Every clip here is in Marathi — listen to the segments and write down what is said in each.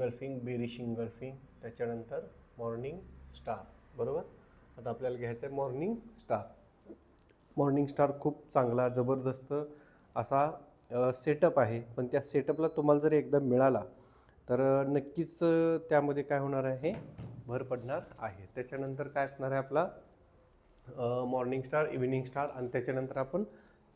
इनगल्फिंग, बेरिश इनगल्फिंग, त्याच्यानंतर मॉर्निंग स्टार. बरोबर. आता आपल्याला घ्यायचं आहे मॉर्निंग स्टार. मॉर्निंग स्टार खूप चांगला जबरदस्त असा सेटअप आहे, पण त्या सेटअपला तुम्हाला जर एकदा मिळाला तर नक्कीच त्यामध्ये काय होणार आहे, भर पडणार आहे. त्याच्यानंतर काय असणार आहे आपला मॉर्निंग स्टार, इव्हिनिंग स्टार, आणि त्याच्यानंतर आपण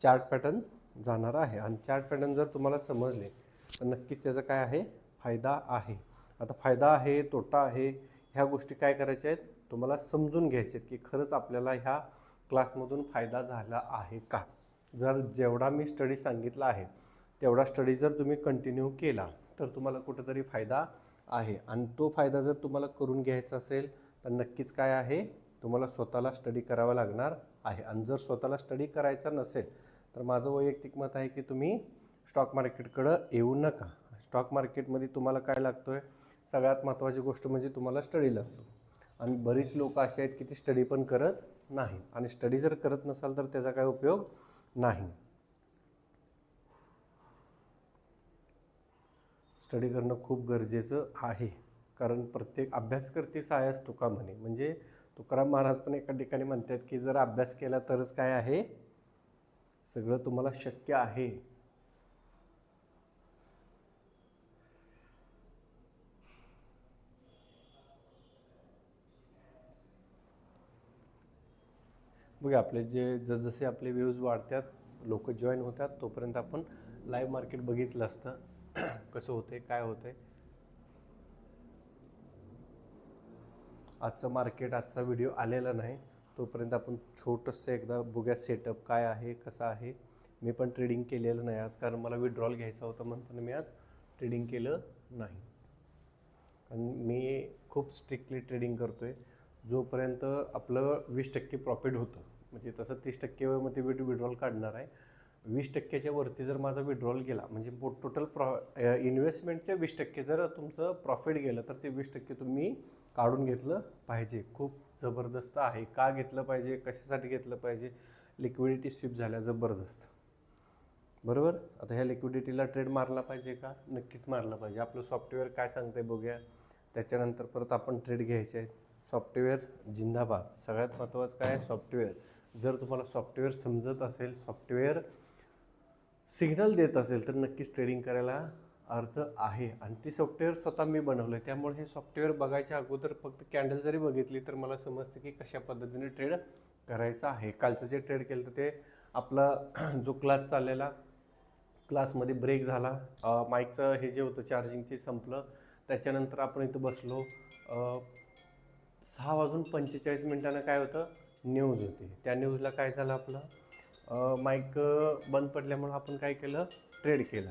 चार्ट पॅटर्न जाणार आहे. आणि चार्ट पॅटर्न जर तुम्हाला समजले तर नक्कीच त्याचा काय आहे, फायदा आहे. आता फायदा आहे, तोटा आहे, ह्या गोष्टी काय करायच्या आहेत, तुम्हाला समजून घ्यायचे आहेत की खरंच आपल्याला ह्या क्लासमधून फायदा झाला आहे का. जर जेवढा मी स्टडी सांगितला आहे तेवढा स्टडी जर तुम्ही कंटिन्यू केला तर तुम्हाला कुठेतरी फायदा आहे. आणि तो फायदा जर तुम्हाला करून घ्यायचा असेल तर नक्कीच काय आहे, तुम्हाला स्वतःला स्टडी करावा लागणार आहे. आणि जर स्वतःला स्टडी करायचा नसेल तर माझं वैयक्तिक मत आहे की तुम्ही स्टॉक मार्केटकडं येऊ नका. स्टॉक मार्केटमध्ये तुम्हाला काय लागतो आहे, सगळ्यात महत्त्वाची गोष्ट म्हणजे तुम्हाला स्टडी लागतो. आणि बरीच लोक असे आहेत की ती स्टडी पण करत नाही. आणि स्टडी जर करत नसाल तर त्याचा काय उपयोग नाही. स्टडी करणं खूप गरजेचं आहे, कारण प्रत्येक अभ्यास करते सायास तुका म्हणे. म्हणजे तुकाराम महाराज पण एका ठिकाणी म्हणतात की जर अभ्यास केला तरच काय आहे, सगळं तुम्हाला शक्य आहे. बघा आपले जसजसे आपले व्ह्यूज वाढतात, लोक जॉईन होतात, तोपर्यंत आपण लाईव्ह मार्केट बघितलं असतं कसं होतंय, काय होतंय. आजचं मार्केट, आजचा व्हिडिओ आलेला नाही तोपर्यंत आपण छोटंसं एकदा बघूया सेटअप काय आहे, कसं आहे. मी पण ट्रेडिंग केलेलं नाही आज, कारण मला विड्रॉल घ्यायचा होता म्हणताना मी आज ट्रेडिंग केलं नाही. आणि मी खूप स्ट्रिक्टली ट्रेडिंग करतो आहे. जोपर्यंत आपलं 20% प्रॉफिट होतं, म्हणजे तसं 30% मग ते विड्रॉल काढणार आहे. 20%च्या वरती जर माझा विड्रॉल गेला, म्हणजे टोटल इन्व्हेस्टमेंटच्या 20% जर तुमचं प्रॉफिट गेलं तर ते 20% तुम्ही काढून घेतलं पाहिजे. खूप जबरदस्त आहे. का घेतलं पाहिजे, कशासाठी घेतलं पाहिजे, लिक्विडिटी स्वीप झाल्या जबरदस्त. बरोबर. आता ह्या लिक्विडिटीला ट्रेड मारला पाहिजे का, नक्कीच मारला पाहिजे. आपलं सॉफ्टवेअर काय सांगते बघूया. त्याच्यानंतर परत आपण ट्रेड घ्यायचे आहेत. सॉफ्टवेअर जिंदाबाद. सगळ्यात महत्त्वाचं काय आहे, सॉफ्टवेअर. जर तुम्हाला सॉफ्टवेअर समजत असेल, सॉफ्टवेअर सिग्नल देत असेल तर नक्कीच ट्रेडिंग करायला अर्थ आहे. आणि ती सॉफ्टवेअर स्वतः मी बनवलं आहे, त्यामुळे हे सॉफ्टवेअर बघायच्या अगोदर फक्त कॅन्डल जरी बघितली तर मला समजतं की कशा पद्धतीने ट्रेड करायचं आहे. कालचं जे ट्रेड केलं तर ते आपला जो क्लास चाललेला, क्लासमध्ये ब्रेक झाला, माईकचं हे जे होतं चार्जिंग ते संपलं. त्याच्यानंतर आपण इथं बसलो, 6:45 काय होतं, न्यूज होती. त्या न्यूजला काय झालं, आपलं माईक बंद पडल्यामुळं आपण काय केलं, ट्रेड केला.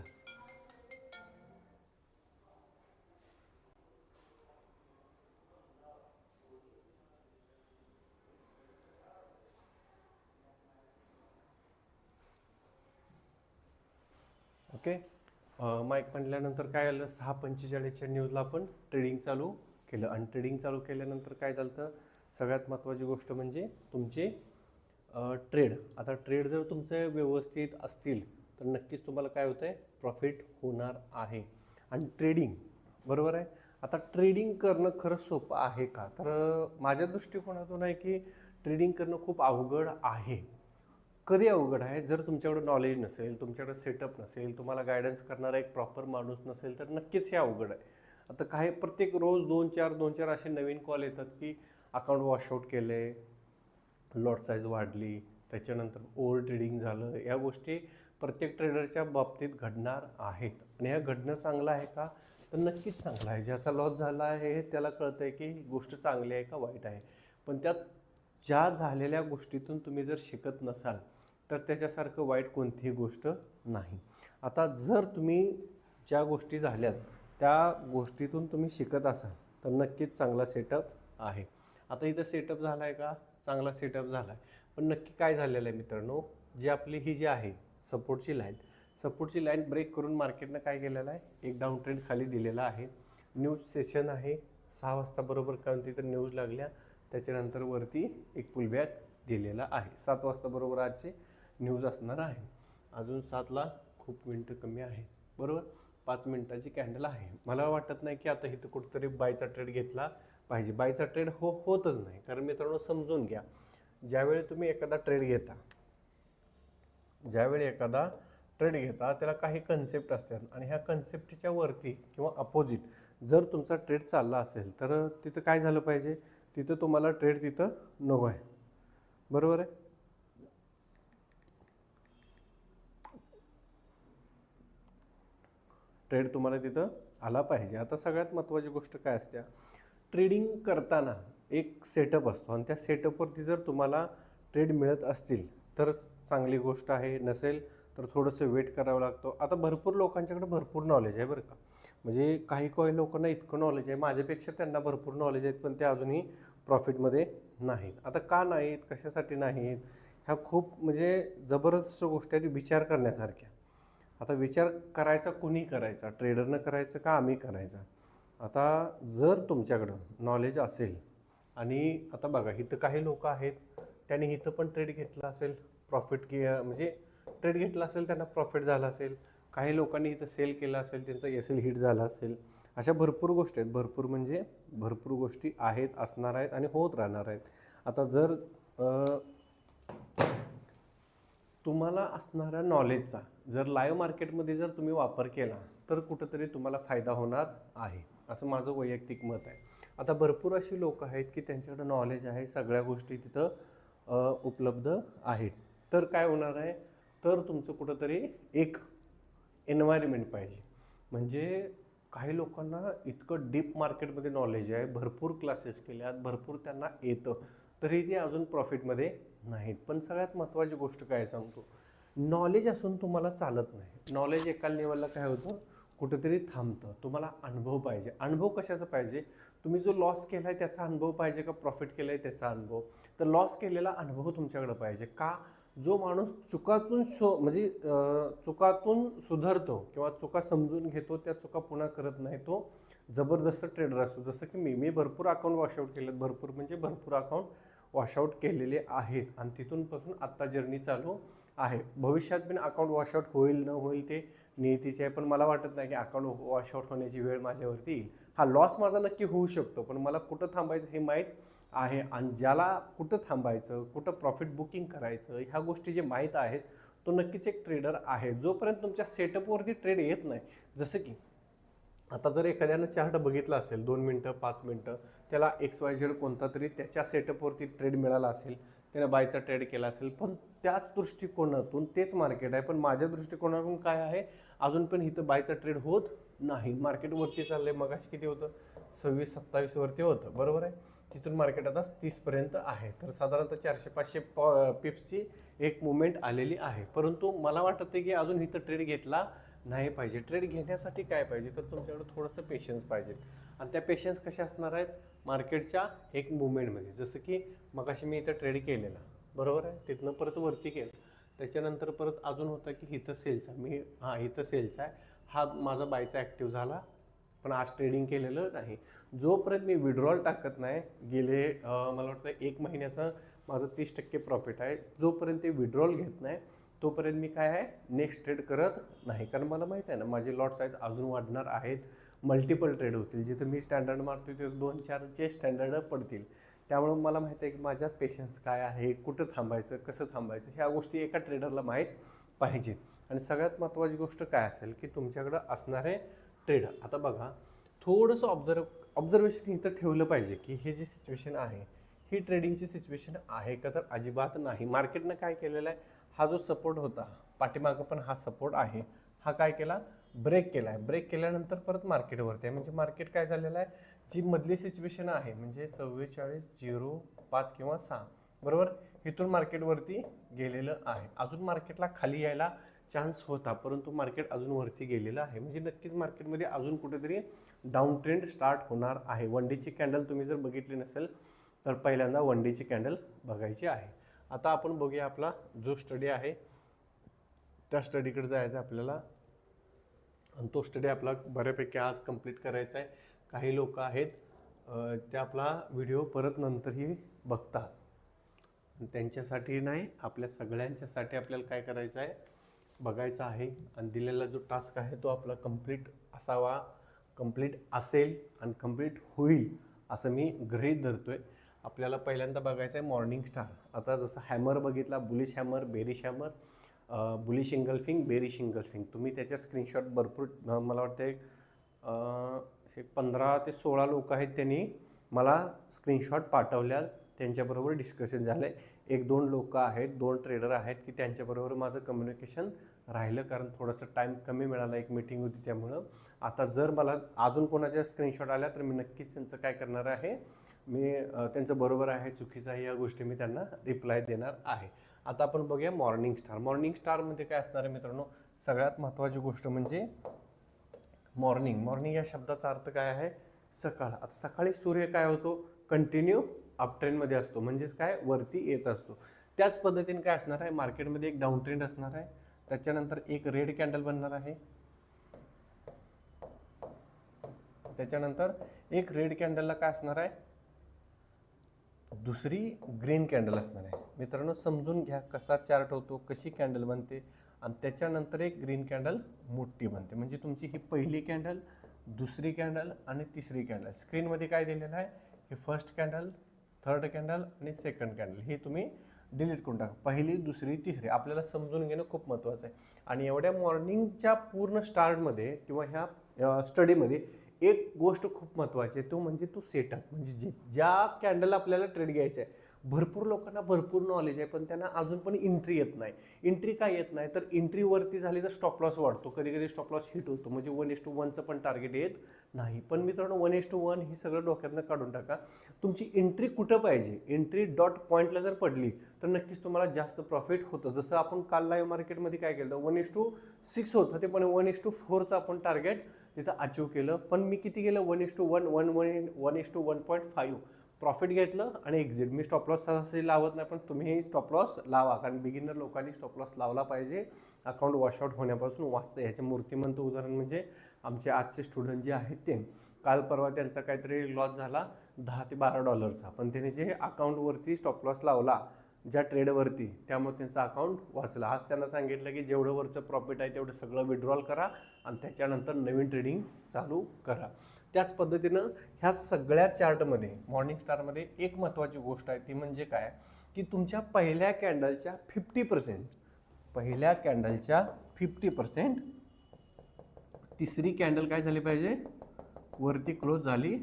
ओके. माईक म्हटल्यानंतर काय आलं, 6:45च्या न्यूजला आपण ट्रेडिंग चालू केलं. आणि ट्रेडिंग चालू केल्यानंतर काय झालं, सगळ्यात महत्त्वाची गोष्ट म्हणजे तुमचे ट्रेड. आता ट्रेड जर तुमचे व्यवस्थित असतील तर नक्कीच तुम्हाला काय होतं आहे, प्रॉफिट होणार आहे. आणि ट्रेडिंग, बरोबर आहे. आता ट्रेडिंग करणं खरं सोपं आहे का, तर माझ्या दृष्टिकोनातून आहे की ट्रेडिंग करणं खूप अवघड आहे. कधी अवघड आहे, जर तुमच्याकडे नॉलेज नसेल, तुमच्याकडे सेटअप नसेल, तुम्हाला गायडन्स करणारा एक प्रॉपर माणूस नसेल तर नक्कीच हे अवघड आहे. आता काही प्रत्येक रोज 2-4 असे नवीन कॉल येतात की अकाउंट वॉशआउट केले, लॉट साईज वाढली, त्याच्यानंतर ओव्हर ट्रेडिंग झालं. या गोष्टी प्रत्येक ट्रेडरच्या बाबतीत घडणार आहेत. आणि ह्या घडणं चांगलं आहे का, तर नक्कीच चांगलं आहे. ज्याचा लॉस झाला आहे त्याला कळतं आहे की गोष्ट चांगली आहे का वाईट आहे. पण त्यात ज्या झालेल्या गोष्टीतून तुम्ही जर शिकत नसाल तर त्याच्यासारखं वाईट कोणतीही गोष्ट नाही. आता जर तुम्ही ज्या गोष्टी झाल्यात त्या गोष्टीतून तुम्ही शिकत असाल तर नक्कीच चांगला सेटअप आहे. आता इथं सेटअप झाला आहे का, चांगला सेटअप झाला आहे. पण नक्की काय झालेलं आहे मित्रांनो, जी आपली ही जी आहे सपोर्टची लाईन ब्रेक करून मार्केटनं काय केलेलं आहे, एक डाऊन ट्रेंड खाली दिलेला आहे. न्यूज सेशन आहे, 6 वाजता बरोबर कोणती तर न्यूज लागल्या, त्याच्यानंतर वरती एक पुलबॅक दिलेला आहे. 7 वाजता बरोबर आजचे न्यूज असणार आहे. अजून 7ला खूप मिनटं कमी आहे, बरोबर. 5 मिनिटाची कॅन्डल आहे. मला वाटत नाही की आता इथं कुठेतरी बायचा ट्रेड घेतला पाहिजे. बायचा ट्रेड होतच नाही. कारण मित्रांनो समजून घ्या, ज्यावेळी तुम्ही एखादा ट्रेड घेता त्याला काही कन्सेप्ट असतात आणि ह्या कन्सेप्टच्या वरती किंवा अपोजिट जर तुमचा ट्रेड चालला असेल तर तिथं काय झालं पाहिजे, तिथं तुम्हाला ट्रेड तिथं नको आहे. बरोबर आहे. ट्रेड तुम्हाला तिथं आला पाहिजे. आता सगळ्यात महत्त्वाची गोष्ट काय असते, ट्रेडिंग करताना एक सेटअप असतो आणि त्या सेटअपवरती जर तुम्हाला ट्रेड मिळत असतील तर चांगली गोष्ट आहे, नसेल तर थोडंसं वेट करावं लागतो. आता भरपूर लोकांच्याकडे भरपूर नॉलेज आहे बरं का, म्हणजे काही लोकांना इतकं नॉलेज आहे, माझ्यापेक्षा त्यांना भरपूर नॉलेज आहेत, पण ते अजूनही प्रॉफिटमध्ये नाहीत. आता का नाहीत, कशासाठी नाहीत, ह्या खूप म्हणजे जबरदस्त गोष्टी आहेत, विचार करण्यासारख्या. आता विचार करायचा कुणी करायचा, ट्रेडरनं करायचं का आम्ही करायचा. आता जर तुमच्याकडं नॉलेज असेल आणि आता बघा इथं काही लोक आहेत त्यांनी इथं पण ट्रेड घेतला असेल, म्हणजे ट्रेड घेतला असेल, त्यांना प्रॉफिट झाला असेल. काही लोकांनी इथं सेल केला असेल, त्यांचा एसएल हिट झाला असेल. अशा भरपूर गोष्टी आहेत, भरपूर म्हणजे भरपूर गोष्टी आहेत, असणार आहेत आणि होत राहणार आहेत. आता जर तुम्हाला असणाऱ्या नॉलेजचा जर लाईव्ह मार्केटमध्ये जर तुम्ही वापर केला तर कुठंतरी तुम्हाला फायदा होणार आहे, असं माझं वैयक्तिक मत आहे. आता भरपूर अशी लोक आहेत की त्यांच्याकडे नॉलेज आहे, सगळ्या गोष्टी तिथं उपलब्ध आहेत. तर काय होणार आहे, तर तुमचं कुठंतरी एक एन्व्हायरमेंट पाहिजे. म्हणजे काही लोकांना इतकं डीप मार्केटमध्ये नॉलेज आहे, भरपूर क्लासेस केल्यात, भरपूर त्यांना येतं, तरी ते अजून प्रॉफिटमध्ये नाहीत. पण सगळ्यात महत्त्वाची गोष्ट काय सांगतो, नॉलेज असून तुम्हाला चालत नाही. नॉलेज एका लेवलला काय होतं, कुठेतरी थांबतं. तुम्हाला अनुभव पाहिजे. अनुभव कशाचा पाहिजे, तुम्ही जो लॉस केला आहे त्याचा अनुभव पाहिजे का प्रॉफिट केलं आहे त्याचा अनुभव. तर लॉस केलेला अनुभव तुमच्याकडे पाहिजे का. जो माणूस चुकातून चुकातून सुधारतो किंवा चुका समजून घेतो, त्या चुका पुन्हा करत नाही, तो जबरदस्त ट्रेडर असतो. जसं की मी भरपूर अकाउंट वॉशआउट केलेत, भरपूर अकाउंट वॉशआउट केलेले आहेत आणि तिथूनपासून आत्ता जर्नी चालू आहे. भविष्यात पण अकाउंट वॉशआउट होईल न होईल ते नियतीचे आहे, पण मला वाटत नाही की अकाउंट वॉशआउट होण्याची वेळ माझ्यावरती येईल. हा लॉस माझा नक्की होऊ शकतो, पण मला कुठं थांबायचं हे माहीत आहे आणि ज्याला कुठं थांबायचं, कुठं प्रॉफिट बुकिंग करायचं, ह्या गोष्टी जे माहीत आहेत तो नक्कीच एक ट्रेडर आहे. जोपर्यंत तुमच्या सेटअपवरती ट्रेड येत नाही, जसं की आता जर एखाद्यानं चार्ट बघितला असेल 2 मिनटं 5 मिनटं, त्याला XYZ कोणता तरी त्याच्या सेटअपवरती ट्रेड मिळाला असेल, त्यानं बायचा ट्रेड केला असेल, पण त्याच दृष्टिकोनातून तेच मार्केट आहे, पण माझ्या दृष्टिकोनातून काय आहे, अजून पण इथं बायचा ट्रेड होत नाही. मार्केटवरती चाललंय, मगाशी किती होतं 26-27 वरती होतं, बरोबर आहे. तिथून मार्केट आता 30 पर्यंत आहे. तर साधारणतः 400-500 पिप्सची एक मुवमेंट आलेली आहे. परंतु मला वाटतं की अजून इथं ट्रेड घेतला नाही पाहिजे. ट्रेड घेण्यासाठी काय पाहिजे, तर तुमच्याकडे थोडंसं पेशन्स पाहिजे. आणि त्या पेशन्स कशा असणार आहेत, मार्केटच्या एक मुवमेंटमध्ये. जसं की मगाशी मी इथं ट्रेड केलेला, बरोबर आहे, तिथनं परत वरती केलं, त्याच्यानंतर परत अजून होतं की इथं सेलचा, इथं सेलचा आहे, हा माझा बायचा ॲक्टिव्ह झाला, पण आज ट्रेडिंग केलेलं नाही. जोपर्यंत मी विड्रॉल टाकत नाही, गेले मला वाटतं 1 महिन्याचं माझं 30% प्रॉफिट आहे, जोपर्यंत ते विड्रॉल घेत नाही तोपर्यंत मी काय आहे नेक्स्ट ट्रेड करत नाही. कारण मला माहीत आहे ना, माझे लॉट साईज अजून वाढणार आहेत, मल्टिपल ट्रेड होतील. जिथं मी स्टँडर्ड मारतो तिथे 2-4चे स्टँडर्ड पडतील. त्यामुळे मला माहिती आहे की माझ्या पेशन्स काय आहे, कुठं थांबायचं, कसं थांबायचं, ह्या गोष्टी एका ट्रेडरला माहीत पाहिजेत. आणि सगळ्यात महत्त्वाची गोष्ट काय असेल की तुमच्याकडं असणारे ट्रेड. आता बघा, थोडंसं ऑब्झर्वेशन इथं ठेवलं पाहिजे की हे जी सिच्युएशन आहे ही ट्रेडिंगची सिच्युएशन आहे का, तर अजिबात नाही. मार्केटनं काय केलेलं आहे, हा जो सपोर्ट होता पाठीमागं पण हा सपोर्ट आहे, हा काय केला, ब्रेक केला आहे. ब्रेक केल्यानंतर परत मार्केटवरती आहे. म्हणजे मार्केट काय झालेलं आहे, जी मधली सिच्युएशन आहे म्हणजे 44.05 किंवा 6, बरोबर, इथून मार्केटवरती गेलेलं आहे. अजून मार्केटला खाली यायला चान्स होता, परंतु मार्केट अजून वरती गेलेलं आहे. म्हणजे नक्कीच मार्केटमध्ये अजून कुठेतरी डाऊन ट्रेंड स्टार्ट होणार आहे. 1 डेची कॅन्डल तुम्ही जर बघितली नसेल तर पहिल्यांदा 1 डेची कॅन्डल बघायची आहे. आता आपण बघूया आपला जो स्टडी आहे त्या स्टडीकडे जायचं आपल्याला, आणि तो स्टडी आपला बऱ्यापैकी आज कंप्लीट करायचा आहे. काही लोक आहेत ते आपला व्हिडिओ परत नंतरही बघतात, त्यांच्यासाठी नाही, आपल्या सगळ्यांच्यासाठी आपल्याला काय करायचं आहे, बघायचा आहे आणि दिलेला जो टास्क आहे तो आपला कंप्लीट असावा, कंप्लीट असेल आणि कंप्लीट होईल असं मी गृहीत धरतोय. आपल्याला पहिल्यांदा बघायचं आहे मॉर्निंग स्टार. आता जसं हॅमर बघितला, bullish hammer, bearish hammer, bullish engulfing, bearish engulfing, तुम्ही त्याच्या स्क्रीनशॉट भरपूर मला वाटतं एक 15 ते 16 लोक आहेत, त्यांनी मला स्क्रीनशॉट पाठवल्या, त्यांच्याबरोबर डिस्कशन झालं आहे. 1-2 लोक आहेत, 2 ट्रेडर आहेत की त्यांच्याबरोबर माझं कम्युनिकेशन राहिलं, कारण थोडंसं टाईम कमी मिळाला, एक मीटिंग होती त्यामुळं. आता जर मला अजून कोणाच्या स्क्रीनशॉट आल्या तर मी नक्कीच त्यांचं काय करणार आहे, मी त्यांचं बरोबर आहे चुकीचं आहे या गोष्टी मी त्यांना रिप्लाय देणार आहे. आता आपण बघूया मॉर्निंग स्टार. मॉर्निंग स्टारमध्ये काय असणार आहे मित्रांनो, सगळ्यात महत्त्वाची गोष्ट म्हणजे मॉर्निंग या शब्दाचा अर्थ काय आहे, सकाळ. आता सकाळी सूर्य काय होतो, कंटिन्यू अपट्रेंडमध्ये असतो, म्हणजेच काय वरती येत असतो. त्याच पद्धतीने काय असणार आहे, मार्केटमध्ये एक डाऊन ट्रेंड असणार आहे, त्याच्यानंतर एक रेड कॅन्डल बनणार आहे, त्याच्यानंतर एक रेड कॅन्डलला काय असणार आहे, दुसरी ग्रीन कॅन्डल असणार आहे. मित्रांनो समजून घ्या कसा चार्ट होतो, कशी कॅन्डल बनते, आणि त्याच्यानंतर एक ग्रीन कॅन्डल मोठी बनते. म्हणजे तुमची ही पहिली कॅन्डल, दुसरी कॅन्डल आणि तिसरी कॅन्डल. स्क्रीनमध्ये काय दिलेलं आहे, हे फर्स्ट कॅन्डल, थर्ड कॅन्डल आणि सेकंड कॅन्डल, हे तुम्ही डिलीट करून टाका. पहिली, दुसरी, तिसरी आपल्याला समजून घेणं खूप महत्त्वाचं आहे. आणि एवढ्या मॉर्निंगच्या पूर्ण स्टार्टमध्ये किंवा ह्या स्टडीमध्ये एक गोष्ट खूप महत्त्वाची आहे, तो म्हणजे तो सेटअप. म्हणजे ज्या कॅन्डल आपल्याला ट्रेड घ्यायचा आहे, भरपूर लोकांना भरपूर नॉलेज आहे पण त्यांना अजून पण एंट्री येत नाही. एंट्री काय येत नाही तर एंट्रीवरती झाली तर स्टॉप लॉस वाढतो, कधी कधी स्टॉप लॉस हिट होतो, म्हणजे 1:1चं पण टार्गेट येत नाही. पण मित्रांनो 1:1 ही सगळं डोक्यातनं काढून टाका. तुमची एंट्री कुठं पाहिजे, एंट्री डॉट पॉईंटला जर पडली तर नक्कीच तुम्हाला जास्त प्रॉफिट होतं. जसं आपण काल लाईव्ह मार्केटमध्ये काय केलं, 1:6 होतं ते, पण 1:4चं आपण टार्गेट तिथं अचीव केलं. पण मी किती गेलं, 1:1, 1:1.5 प्रॉफिट घेतलं आणि एक्झिट. मी स्टॉप लॉस सहसा लावत नाही, पण तुम्हीही स्टॉप लॉस लावा, कारण बिगिनर लोकांनी स्टॉप लॉस लावला पाहिजे, अकाउंट वॉशआउट होण्यापासून वाचतं. ह्याचं मूर्तिमंत उदाहरण म्हणजे आमचे आजचे स्टुडंट जे आहेत ते, काल परवा त्यांचा काहीतरी लॉस झाला $10 ते $12, पण त्याने जे अकाउंटवरती स्टॉप लॉस लावला ज्या ट्रेडवरती, त्यामुळे त्यांचं अकाउंट वाचलं. आज त्यांना सांगितलं की जेवढं वरचं प्रॉफिट आहे तेवढं सगळं विड्रॉल करा आणि त्याच्यानंतर नवीन ट्रेडिंग चालू करा. त्याच पद्धतीनं ह्या सगळ्या चार्टमध्ये मॉर्निंग स्टारमध्ये एक महत्त्वाची गोष्ट आहे, ती म्हणजे काय की तुमच्या पहिल्या कॅन्डलच्या 50%, पहिल्या कॅन्डलच्या 50% तिसरी कॅन्डल काय झाली पाहिजे, वरती क्लोज झाली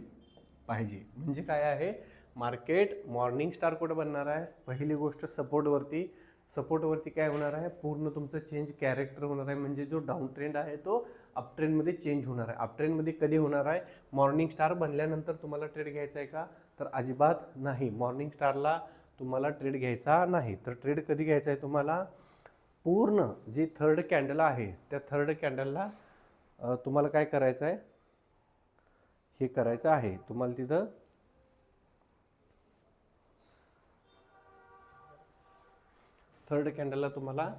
पाहिजे. म्हणजे काय आहे, मार्केट मॉर्निंग स्टार कुठं बनणार आहे, पहिली गोष्ट सपोर्टवरती. सपोर्टवरती काय होणार आहे, पूर्ण तुमचं चेंज कॅरेक्टर होणार आहे. म्हणजे जो डाऊन ट्रेंड आहे तो अप ट्रेंडमध्ये चेंज होणार आहे. अप ट्रेंडमध्ये कधी होणार आहे, मॉर्निंग स्टार बनल्यानंतर तुम्हाला ट्रेड घ्यायचा आहे का, तर अजिबात नाही. मॉर्निंग स्टारला तुम्हाला ट्रेड घ्यायचा नाही. तर ट्रेड कधी घ्यायचा आहे तुम्हाला, पूर्ण जी थर्ड कॅन्डल आहे त्या थर्ड कॅन्डलला तुम्हाला काय करायचं आहे, हे करायचं आहे तुम्हाला. तिथं थर्ड कॅन्डलला तुम्हाला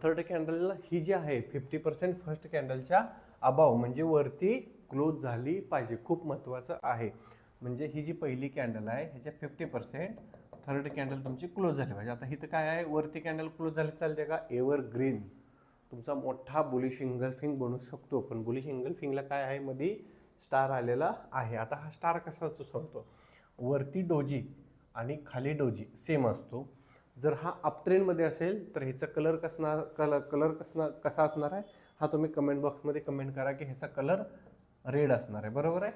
थर्ड कॅन्डलला ही जी आहे 50% फर्स्ट कॅन्डलच्या अबाव, म्हणजे वरती क्लोज झाली पाहिजे. खूप महत्त्वाचं आहे. म्हणजे ही जी पहिली कॅन्डल आहे ह्याच्या 50% थर्ड कॅन्डल तुमची क्लोज झाली पाहिजे. आता इथं काय आहे, वरती कॅन्डल क्लोज झाली चालते का, एव्हरग्रीन तुमचा मोठा बुलिश इंगल्फिंग बनू शकतो. पण बुलिश इंगल्फिंगला काय आहे, मध्ये स्टार आलेला आहे. आता हा स्टार कसा असतो सांगतो, वरती डोजी आणि खाली डोजी सेम असतो. जर हा अप ट्रेंडमध्ये असेल तर ह्याचा कलर कसा असणार आहे, हा तुम्ही कमेंट बॉक्समध्ये कमेंट करा की ह्याचा कलर रेड असणार आहे. बरोबर आहे,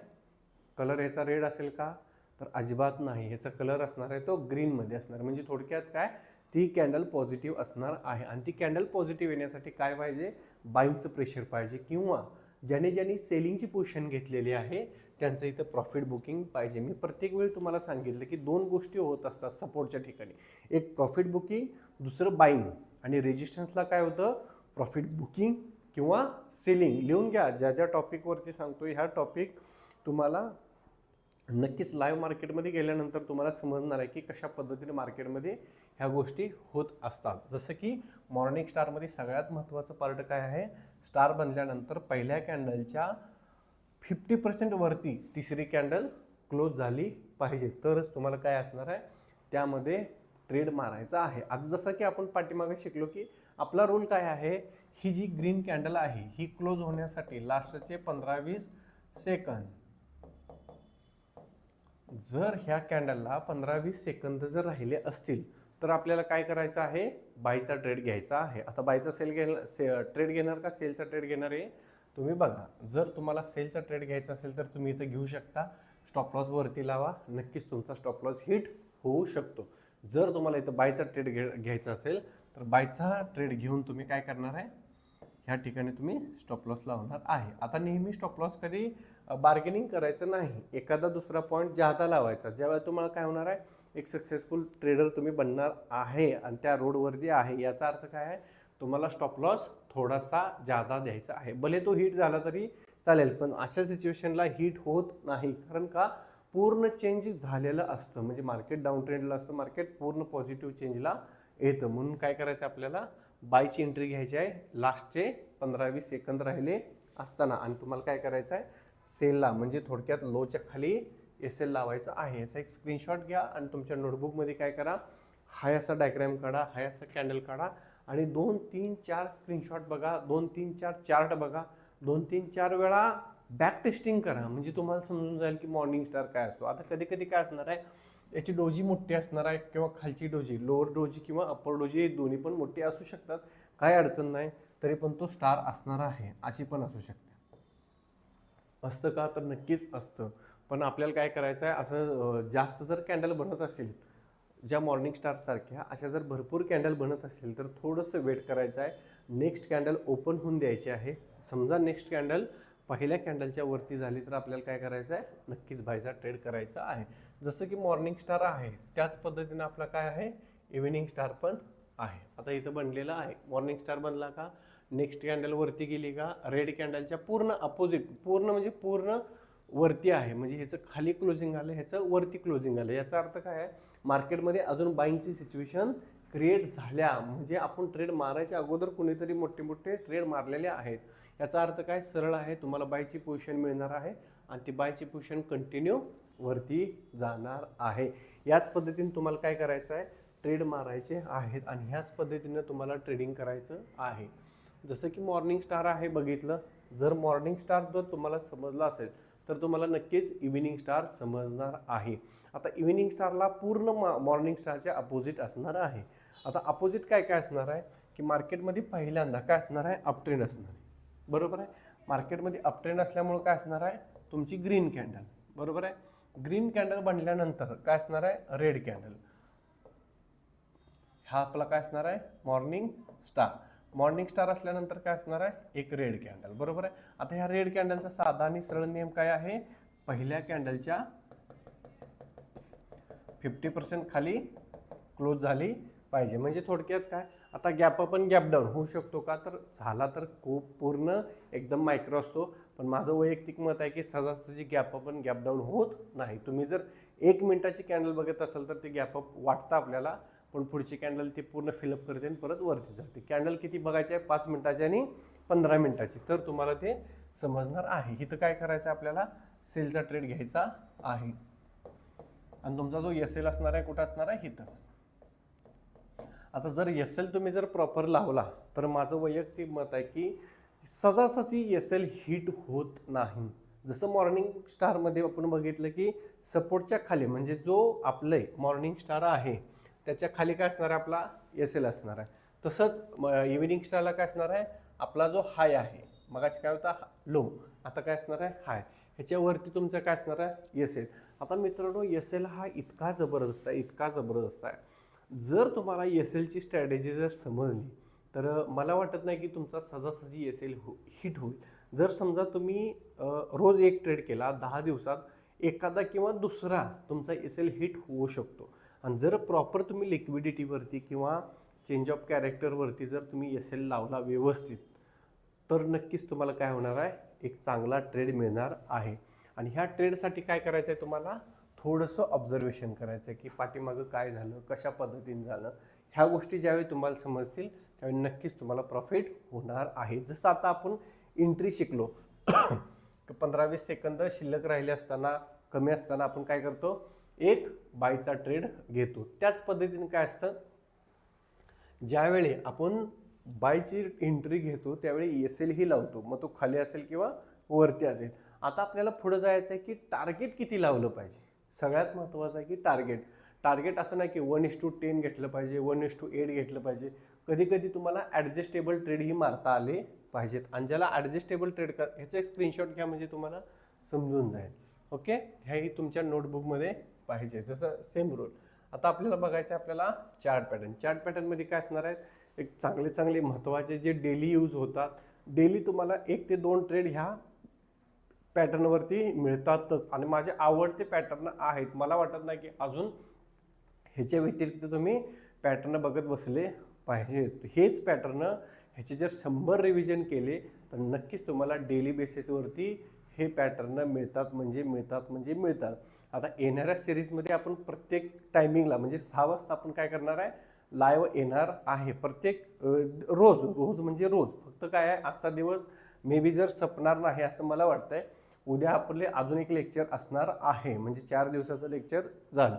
कलर ह्याचा रेड असेल का, तर अजिबात नाही. ह्याचा कलर असणार आहे तो ग्रीनमध्ये असणार. म्हणजे थोडक्यात काय, ती कॅन्डल पॉझिटिव्ह असणार आहे. आणि ती कॅन्डल पॉझिटिव्ह येण्यासाठी काय पाहिजे, बाईंगचं प्रेशर पाहिजे, किंवा ज्याने सेलिंगची पोझिशन घेतलेली आहे त्यांचं इथं प्रॉफिट बुकिंग पाहिजे. मी प्रत्येक वेळी तुम्हाला सांगितलं की 2 गोष्टी होत असतात सपोर्टच्या ठिकाणी, एक प्रॉफिट बुकिंग, दुसरं बाईंग. आणि रेजिस्टन्सला काय होतं, प्रॉफिट बुकिंग किंवा सेलिंग. लिहून घ्या, ज्या ज्या टॉपिकवरती सांगतो ह्या टॉपिक तुम्हाला नक्कीच लाईव्ह मार्केटमध्ये गेल्यानंतर तुम्हाला समजणार आहे की कशा पद्धतीने मार्केटमध्ये ह्या गोष्टी होत असतात. जसं की मॉर्निंग स्टारमध्ये सगळ्यात महत्त्वाचं पार्ट काय आहे, स्टार बनल्यानंतर पहिल्या कॅन्डलच्या 50% वरती तिसरी कॅन्डल क्लोज झाली पाहिजे, तरच तुम्हाला काय असणार आहे, त्यामध्ये ट्रेड मारायचा आहे. आज जसं की आपण पाठीमागे शिकलो की आपला रूल काय आहे, ही जी ग्रीन कॅन्डल आहे ही क्लोज होण्यासाठी लास्टचे 15-20 सेकंद, जर ह्या कॅन्डलला 15-20 सेकंद जर राहिले असतील तर आपल्याला काय करायचं आहे, बायचा ट्रेड घ्यायचा आहे. आता बायचा ट्रेड घेणार का सेलचा ट्रेड घेणार आहे तुम्ही बघा. जर तुम्हाला सेलचा ट्रेड घ्यायचा असेल तर तुम्ही इथं घेऊ शकता, स्टॉप लॉस वरती लावा, नक्कीच तुमचा स्टॉप लॉस हिट होऊ शकतो. जर तुम्हाला इथं बायचा ट्रेड घ्यायचा असेल तर बायचा ट्रेड घेऊन तुम्ही काय करणार आहे, ह्या ठिकाणी तुम्ही स्टॉप लॉस लावणार आहे. आता नेहमी स्टॉप लॉस कधी बार्गेनिंग करायचं नाही, एखादा दुसरा पॉईंट जादा लावायचा. ज्यावेळेला तुम्हाला काय होणार आहे, एक सक्सेसफुल ट्रेडर तुम्ही बनणार आहे आणि त्या रोडवरती आहे, याचा अर्थ काय आहे, तुम्हाला स्टॉप लॉस थोडासा जादा द्यायचा आहे. भले तो हिट झाला तरी चालेल, पण अशा सिच्युएशनला हिट होत नाही. कारण का, पूर्ण चेंज झालेलं असतं, म्हणजे मार्केट डाऊन ट्रेंडला असतं, मार्केट पूर्ण पॉझिटिव्ह चेंजला येतं. म्हणून काय करायचं आपल्याला, बायची एंट्री घ्यायची आहे लास्टचे 15-20 सेकंद राहिले असताना, आणि तुम्हाला काय करायचं आहे, सेलला म्हणजे थोडक्यात लोच्या खाली एसएल लावायचं आहे. याचा एक स्क्रीनशॉट घ्या आणि तुमच्या नोटबुकमध्ये काय करा, हाय असा डायग्राम काढा, हाय असा कॅन्डल काढा आणि 2-3-4 स्क्रीनशॉट बघा, 2-3-4 चार्ट बघा, 2-3-4 वेळा बॅक टेस्टिंग करा, म्हणजे तुम्हाला समजून जाईल की मॉर्निंग स्टार काय असतो. आता कधी कधी काय असणार आहे, याची डोजी मोठी असणार आहे किंवा खालची डोजी, लोअर डोजी किंवा अप्पर डोजी, हे दोन्ही पण मोठी असू शकतात, काय अडचण नाही. तरी पण तो स्टार असणार आहे, अशी पण असू शकते. असतं का, तर नक्कीच असतं. पण आपल्याला काय करायचं आहे, असं जास्त जर कॅन्डल बनत असेल, ज्या मॉर्निंग स्टार सारख्या अशा जर भरपूर कॅन्डल बनत असेल तर थोडंसं वेट करायचं आहे. नेक्स्ट कॅन्डल ओपन होऊन द्यायची आहे. समजा नेक्स्ट कॅन्डल पहिल्या कॅन्डलच्या वरती झाली तर आपल्याला काय करायचं आहे, नक्कीच बायचा ट्रेड करायचा आहे. जसं की मॉर्निंग स्टार आहे त्याच पद्धतीने आपला काय आहे, इव्हिनिंग स्टार पण आहे. आता इथं बनलेला आहे, मॉर्निंग स्टार बनला का, नेक्स्ट कॅन्डल वरती गेली का, रेड कॅन्डलच्या पूर्ण अपोजिट, पूर्ण म्हणजे पूर्ण वरती आहे, म्हणजे ह्याचं खाली क्लोजिंग आलं, ह्याचं वरती क्लोजिंग आलं. याचा अर्थ काय आहे, मार्केटमध्ये अजून बाईंगची सिच्युएशन क्रिएट झाल्या, म्हणजे आपण ट्रेड मारायच्या अगोदर कुणीतरी मोठे मोठे ट्रेड मारलेले आहेत. याचा अर्थ काय सरळ आहे, तुम्हाला बायची पोझिशन मिळणार आहे आणि ती बायची पोझिशन कंटिन्यू वरती जाणार आहे. याच पद्धतीने तुम्हाला काय करायचं आहे, ट्रेड मारायचे आहेत आणि ह्याच पद्धतीने तुम्हाला ट्रेडिंग करायचं आहे. जसं की मॉर्निंग स्टार आहे बघितलं, जर मॉर्निंग स्टार जर तुम्हाला समजला असेल तर तुम्हाला नक्कीच इव्हिनिंग स्टार समजणार आहे. आता इव्हिनिंग स्टारला पूर्ण मॉर्निंग स्टारच्या अपोजिट असणार आहे. आता अपोजिट काय काय असणार आहे की मार्केटमध्ये पहिल्यांदा काय असणार आहे, अपट्रेंड असणार आहे, बरोबर आहे. मार्केटमध्ये अपट्रेंड असल्यामुळे काय असणार आहे, तुमची ग्रीन कॅन्डल, बरोबर आहे. ग्रीन कॅन्डल बनल्यानंतर काय असणार आहे, रेड कॅन्डल. हा आपला काय असणार आहे, मॉर्निंग स्टार. मॉर्निंग स्टार असल्यानंतर काय असणार आहे, एक रेड कॅन्डल, बरोबर आहे. आता ह्या रेड कॅन्डलचा साधा आणि सरळ नियम काय आहे, पहिल्या कॅन्डलच्या 50% खाली क्लोज झाली पाहिजे. म्हणजे थोडक्यात काय, आता गॅप अप आणि गॅप डाऊन होऊ शकतो का, तर झाला तर खूप पूर्ण एकदम मायक्रो असतो. पण माझं वैयक्तिक मत आहे की सहजासहजी गॅप अप आणि गॅप डाऊन होत नाही. तुम्ही जर 1 मिनिटाची कॅन्डल बघत असाल तर ते गॅप अप वाटतं आपल्याला, पण पुढची कॅन्डल ती पूर्ण फिलअप करते आणि परत वरती जाते. कॅन्डल किती बघायची आहे, 5 मिनिटाची आणि 15 मिनिटाची, तर तुम्हाला ते समजणार आहे. इथं काय करायचं आहे, आपल्याला सेलचा ट्रेड घ्यायचा आहे आणि तुमचा जो एसएल असणार आहे कुठं असणार आहे, इथं. आता जर एसएल तुम्ही जर प्रॉपर लावला तर माझं वैयक्तिक मत आहे की सहजासहजी एसएल हिट होत नाही. जसं मॉर्निंग स्टारमध्ये आपण बघितलं की सपोर्टच्या खाली, म्हणजे जो आपले मॉर्निंग स्टार आहे त्याच्या खाली काय असणार आहे, आपला एसएल असणार आहे. तसंच इव्हिनिंग स्टारला काय असणार आहे, आपला जो हाय आहे, मगाशी काय होता लो, आता काय असणार आहे हाय, ह्याच्यावरती तुमचं काय असणार आहे, एसएल. आता मित्रांनो, एसएल हा इतका जबरदस्त आहे, इतका जबरदस्त आहे. जर तुम्हाला एसएलची स्ट्रॅटेजी जर समजली तर मला वाटत नाही की तुमचा सहजासहजी एसएल हिट होईल. जर समजा तुम्ही रोज एक ट्रेड केला, 10 दिवसात एखादा किंवा दुसरा तुमचा एसएल हिट होऊ शकतो. आणि जर प्रॉपर तुम्ही लिक्विडिटीवरती किंवा चेंज ऑफ कॅरेक्टरवरती जर तुम्ही एसएल लावला व्यवस्थित, तर नक्कीच तुम्हाला काय होणार आहे, एक चांगला ट्रेड मिळणार आहे. आणि ह्या ट्रेडसाठी काय करायचं आहे, तुम्हाला थोडंसं ऑब्झर्वेशन करायचं आहे की पाठीमागं काय झालं, कशा पद्धतीने झालं. ह्या गोष्टी ज्यावेळी तुम्हाला समजतील त्यावेळी नक्कीच तुम्हाला प्रॉफिट होणार आहे. जसं आता आपण एंट्री शिकलो 15-20 सेकंद शिल्लक राहिले असताना, कमी असताना आपण काय करतो, एक बायचा ट्रेड घेतो. त्याच पद्धतीने काय असतं, ज्यावेळी आपण बायची एंट्री घेतो त्यावेळी एस-एल ही लावतो, मग तो खाली असेल किंवा वरती असेल. आता आपल्याला पुढे जायचं आहे की टार्गेट किती लावलं पाहिजे. सगळ्यात महत्त्वाचं आहे की टार्गेट असं नाही की 1:10 घेतलं पाहिजे, 1:8 घेतलं पाहिजे. कधी कधी तुम्हाला ॲडजस्टेबल ट्रेडही मारता आले पाहिजेत, आणि ज्याला ॲडजस्टेबल ट्रेड ह्याचा एक स्क्रीनशॉट घ्या म्हणजे तुम्हाला समजून जाईल. ओके, ह्याही तुमच्या नोटबुकमध्ये पाहिजे. जसं सेम रूल. आता आपल्याला बघायचं आहे आपल्याला चार्ट पॅटर्नमध्ये काय असणार आहेत, एक चांगले महत्त्वाचे जे डेली यूज होतात. डेली तुम्हाला 1 ते 2 ट्रेड ह्या पॅटर्नवरती मिळतातच, आणि माझे आवडते पॅटर्न आहेत. मला वाटत नाही की अजून ह्याच्या व्यतिरिक्त तुम्ही पॅटर्न बघत बसले पाहिजेत. हेच पॅटर्न ह्याचे जर 100 रिव्हिजन केले तर नक्कीच तुम्हाला डेली बेसिसवरती हे पॅटर्न मिळतात. आता येणाऱ्या सिरीजमध्ये आपण प्रत्येक टायमिंगला म्हणजे 6 वाजता आपण काय करणार आहे, लाईव्ह येणार आहे. प्रत्येक रोज फक्त काय आहे, आजचा दिवस मे बी जर संपणार नाही असं मला वाटतंय, उद्या आपले अजून एक लेक्चर असणार आहे, म्हणजे 4 दिवसाचं लेक्चर झालं.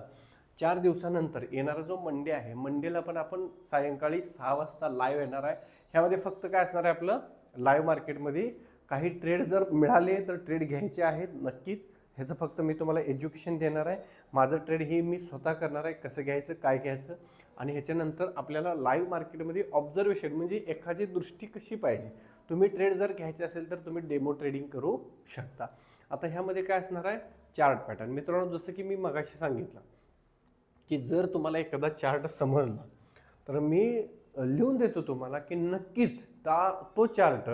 4 दिवसानंतर येणारा जो मंडे आहे, मंडेला पण आपण सायंकाळी 6 वाजता लाईव्ह येणार आहे. ह्यामध्ये फक्त काय असणार आहे, आपलं लाईव्ह मार्केटमध्ये काही ट्रेड जर मिळाले तर ट्रेड घ्यायचे आहेत नक्कीच. ह्याचं फक्त मी तुम्हाला एज्युकेशन देणार आहे. माझं ट्रेड हे मी स्वतः करणार आहे, कसं घ्यायचं काय घ्यायचं. आणि ह्याच्यानंतर आपल्याला लाईव्ह मार्केटमध्ये ऑब्झर्वेशन म्हणजे एखादी दृष्टी कशी पाहिजे. तुम्ही ट्रेड जर घ्यायचे असेल तर तुम्ही डेमो ट्रेडिंग करू शकता. आता ह्यामध्ये काय असणार आहे, चार्ट पॅटर्न. मित्रांनो, जसं की मी मगाशी सांगितलं की जर तुम्हाला एखादा चार्ट समजला तर मी लिहून देतो तुम्हाला की नक्कीच तो चार्ट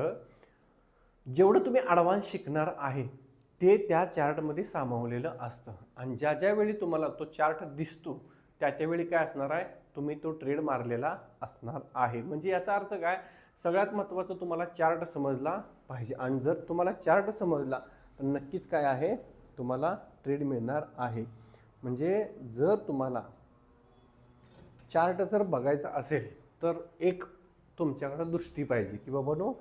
जेवढं तुम्ही ॲडव्हान्स शिकणार आहे ते त्या चार्टमध्ये सामावलेलं असतं. आणि ज्या वेळी तुम्हाला तो चार्ट दिसतो त्यावेळी काय असणार आहे, तुम्ही तो ट्रेड मारलेला असणार आहे. म्हणजे याचा अर्थ काय, सगळ्यात महत्त्वाचं तुम्हाला चार्ट समजला पाहिजे. आणि जर तुम्हाला चार्ट समजला तर नक्कीच काय आहे, तुम्हाला ट्रेड मिळणार आहे. म्हणजे जर तुम्हाला चार्ट जर बघायचा असेल तर एक तुमच्याकडे दृष्टी पाहिजे की बाबांनो